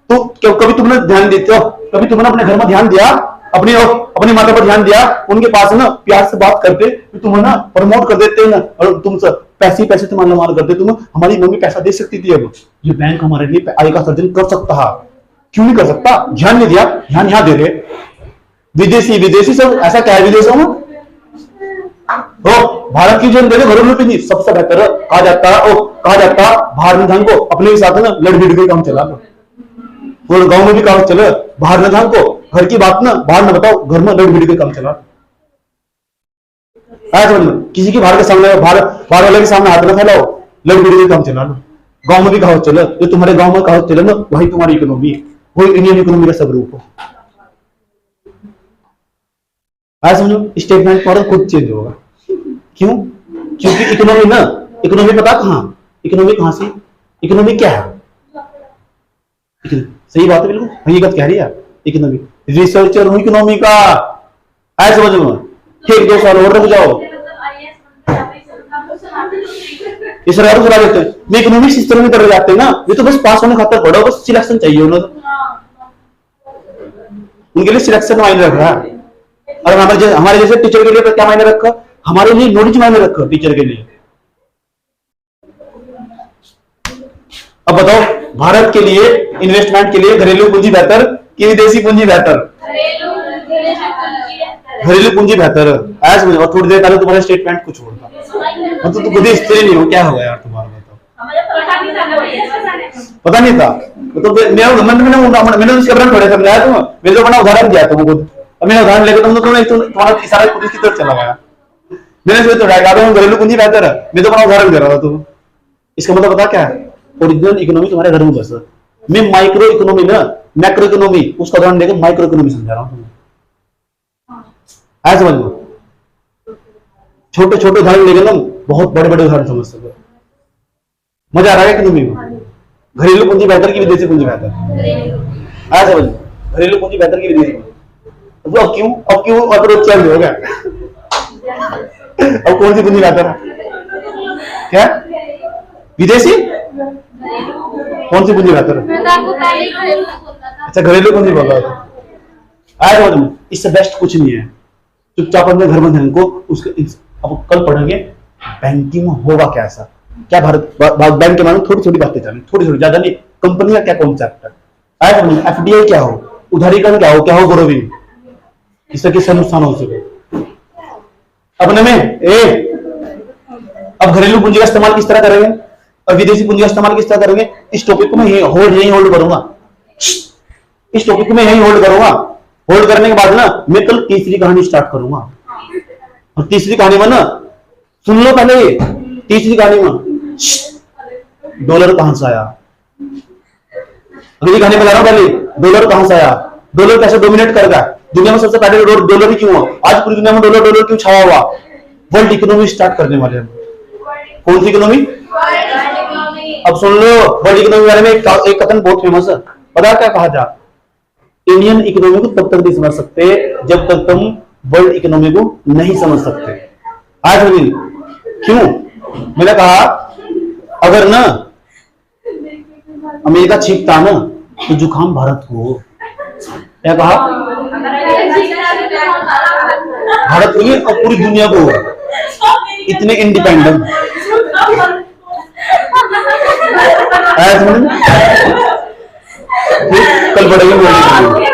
A: तो कभी तुमने ध्यान देते हो, कभी तुमने अपने घर में ध्यान दिया, अपनी माता पर ध्यान दिया, उनके पास ना प्यार से बात करते, तुम्हें ना प्रमोट कर देते हैं ना, और तुम पैसे तुम्हारा माल करते, तुम हमारी मम्मी पैसा दे सकती थी, अब ये बैंक हमारे लिए आय का सर्जन कर सकता है, क्यों नहीं कर सकता? ध्यान नहीं दिया, ध्यान यहाँ दे रहे। विदेशी सब ऐसा क्या है विदेशों में? तो भारत की जो घरेलू पूंजी सबसे बेहतर कहा जाता बाहर में धन को अपने साथ ना लड़ भिड़ के काम चला लो, और गांव में भी काम चले, बाहर में धन को घर की बात ना बाहर में बताओ, घर में लड़ भिड़ के काम चला। किसी की बाहर के सामने बाहर वाले के सामने हाथ न फैलाओ, लड़ भिड़ के काम चला लो। गांव में भी कहावत चले, जो तुम्हारे गांव में कहावत चले ना वही तुम्हारी इकोनॉमी, वही इंडियन इकोनॉमी का सब रूप हो। आज समझो स्टेटमेंट तुम्हारा खुद चेंज होगा। क्यों? क्योंकि इकोनॉमी पता इकोनॉमी कहां से, इकोनॉमी क्या है? सही बात है, बिल्कुल हकीकत कह रही है इकोनॉमी। रिसर्चर हूं इकोनॉमी का, ऐसे समझ लो। 1-2 साल और रुक जाओ, इस चला देते हैं। मैं इकोनॉमिक्स इस तरह में कर जाते हैं ना, ये तो बस पास होने खातर पढ़ो, बस सिलेक्शन चाहिए उन्हें, उनके लिए सिलेक्शन मायने रख रहा है। और हमारे जैसे टीचर के लिए क्या मायने रखा? हमारे लिए नॉलेज मायने रखा टीचर के लिए। अब बताओ भारत के लिए इन्वेस्टमेंट के लिए घरेलू पूंजी बेहतर कि विदेशी पूंजी बेहतर? घरेलू पूंजी बेहतर है। ऐसे समझो। थोड़ी देर पहले तुम्हारा स्टेटमेंट कुछ और था, मतलब तो खुद ही स्थिर नहीं हो, क्या हो गया यार तुम्हारा? पता नहीं था, तो मैंने उसके बारे में थोड़े समझाया तुम, मैंने तो अपना उदाहरण दिया तुमको खुद। अब मैंने उदाहरण लेकर तुमने तुम्हारा इशारा खुद की तरफ चला गया। मैंने सोचा घरेलू पूंजी बेहतर है, मैं तो अपना उदाहरण दे रहा था तुम। इसका मतलब पता क्या है? ओरिजिनल इकोनॉमी तुम्हारे घर में बस। मैं माइक्रो इकोनॉमी ना मैक्रो इकोनॉमी उसका उदाहरण देकर माइक्रो इकोनॉमी समझा रहा हूं तुम्हें। ऐसे समझ लो, छोटे छोटे उदाहरण लेकर ना बहुत बड़े बड़े उदाहरण समझ सको। मजा आ रहा है इकोनॉमी में? घरेलू पूंजी बेहतर की विदेशी पूंजी बेहतर? ऐसे समझ लो, घरेलू पूंजी बेहतर की विदेशी पूंजी। अब क्यों अप्रोच चेंज हो गया? अब कौन सी पूंजी बेहतर है? क्या विदेशी? कौन सी पूंजी बेहतर है? अच्छा घरेलू पूंजी बोल रहा था। आया समझ में? इससे बेस्ट कुछ नहीं है। चुपचाप अपने घर में ध्यान को उसके अब कल पढ़ेंगे बैंकिंग में होगा क्या, ऐसा क्या भारत बैंक के मानो थोड़ी थोड़ी बातें जाने, थोड़ी ज्यादा नहीं। कंपनी का क्या कॉन्सेप्ट है? आया समझ में? एफडीआई क्या हो, उधारीकरण क्या हो बोरोविंग, इससे किसका नुकसान हो सके अपने में। अब घरेलू पूंजी का इस्तेमाल किस तरह करेंगे और विदेशी पूंजी का इस्तेमाल किस तरह करेंगे? इस टॉपिक को मैं यही होल्ड करूंगा। इस टॉपिक को मैं यही होल्ड करूंगा। होल्ड करने के बाद ना मैं कल तीसरी कहानी स्टार्ट करूंगा। और तीसरी कहानी में ना सुन लो पहले, तीसरी कहानी में डॉलर कहां से आया? अगली कहानी बता रहा हूं पहले, डॉलर कहां से आया, डॉलर कैसे डोमिनेट कर गया दुनिया में? सबसे पहले डॉलर ही क्यों हुआ? आज पूरी दुनिया में डॉलर क्यों छाया हुआ? वर्ल्ड इकोनॉमी स्टार्ट करने वाले हैं। कौन सी इकोनॉमी? अब सुन लो, वर्ल्ड इकोनॉमी बारे में एक कथन बहुत फेमस है, पता क्या कहा जा? इंडियन इकोनॉमी को तब तक नहीं समझ सकते जब तक तुम वर्ल्ड इकोनॉमी को नहीं समझ सकते। आज भी क्यों? मैंने कहा अगर ना अमेरिका छींकता ना तो जुकाम भारत को। क्या कहा? भारत को और पूरी दुनिया को। इतने इंडिपेंडेंट आया समझ में? कल पढ़ेंगे बोलने के लिए।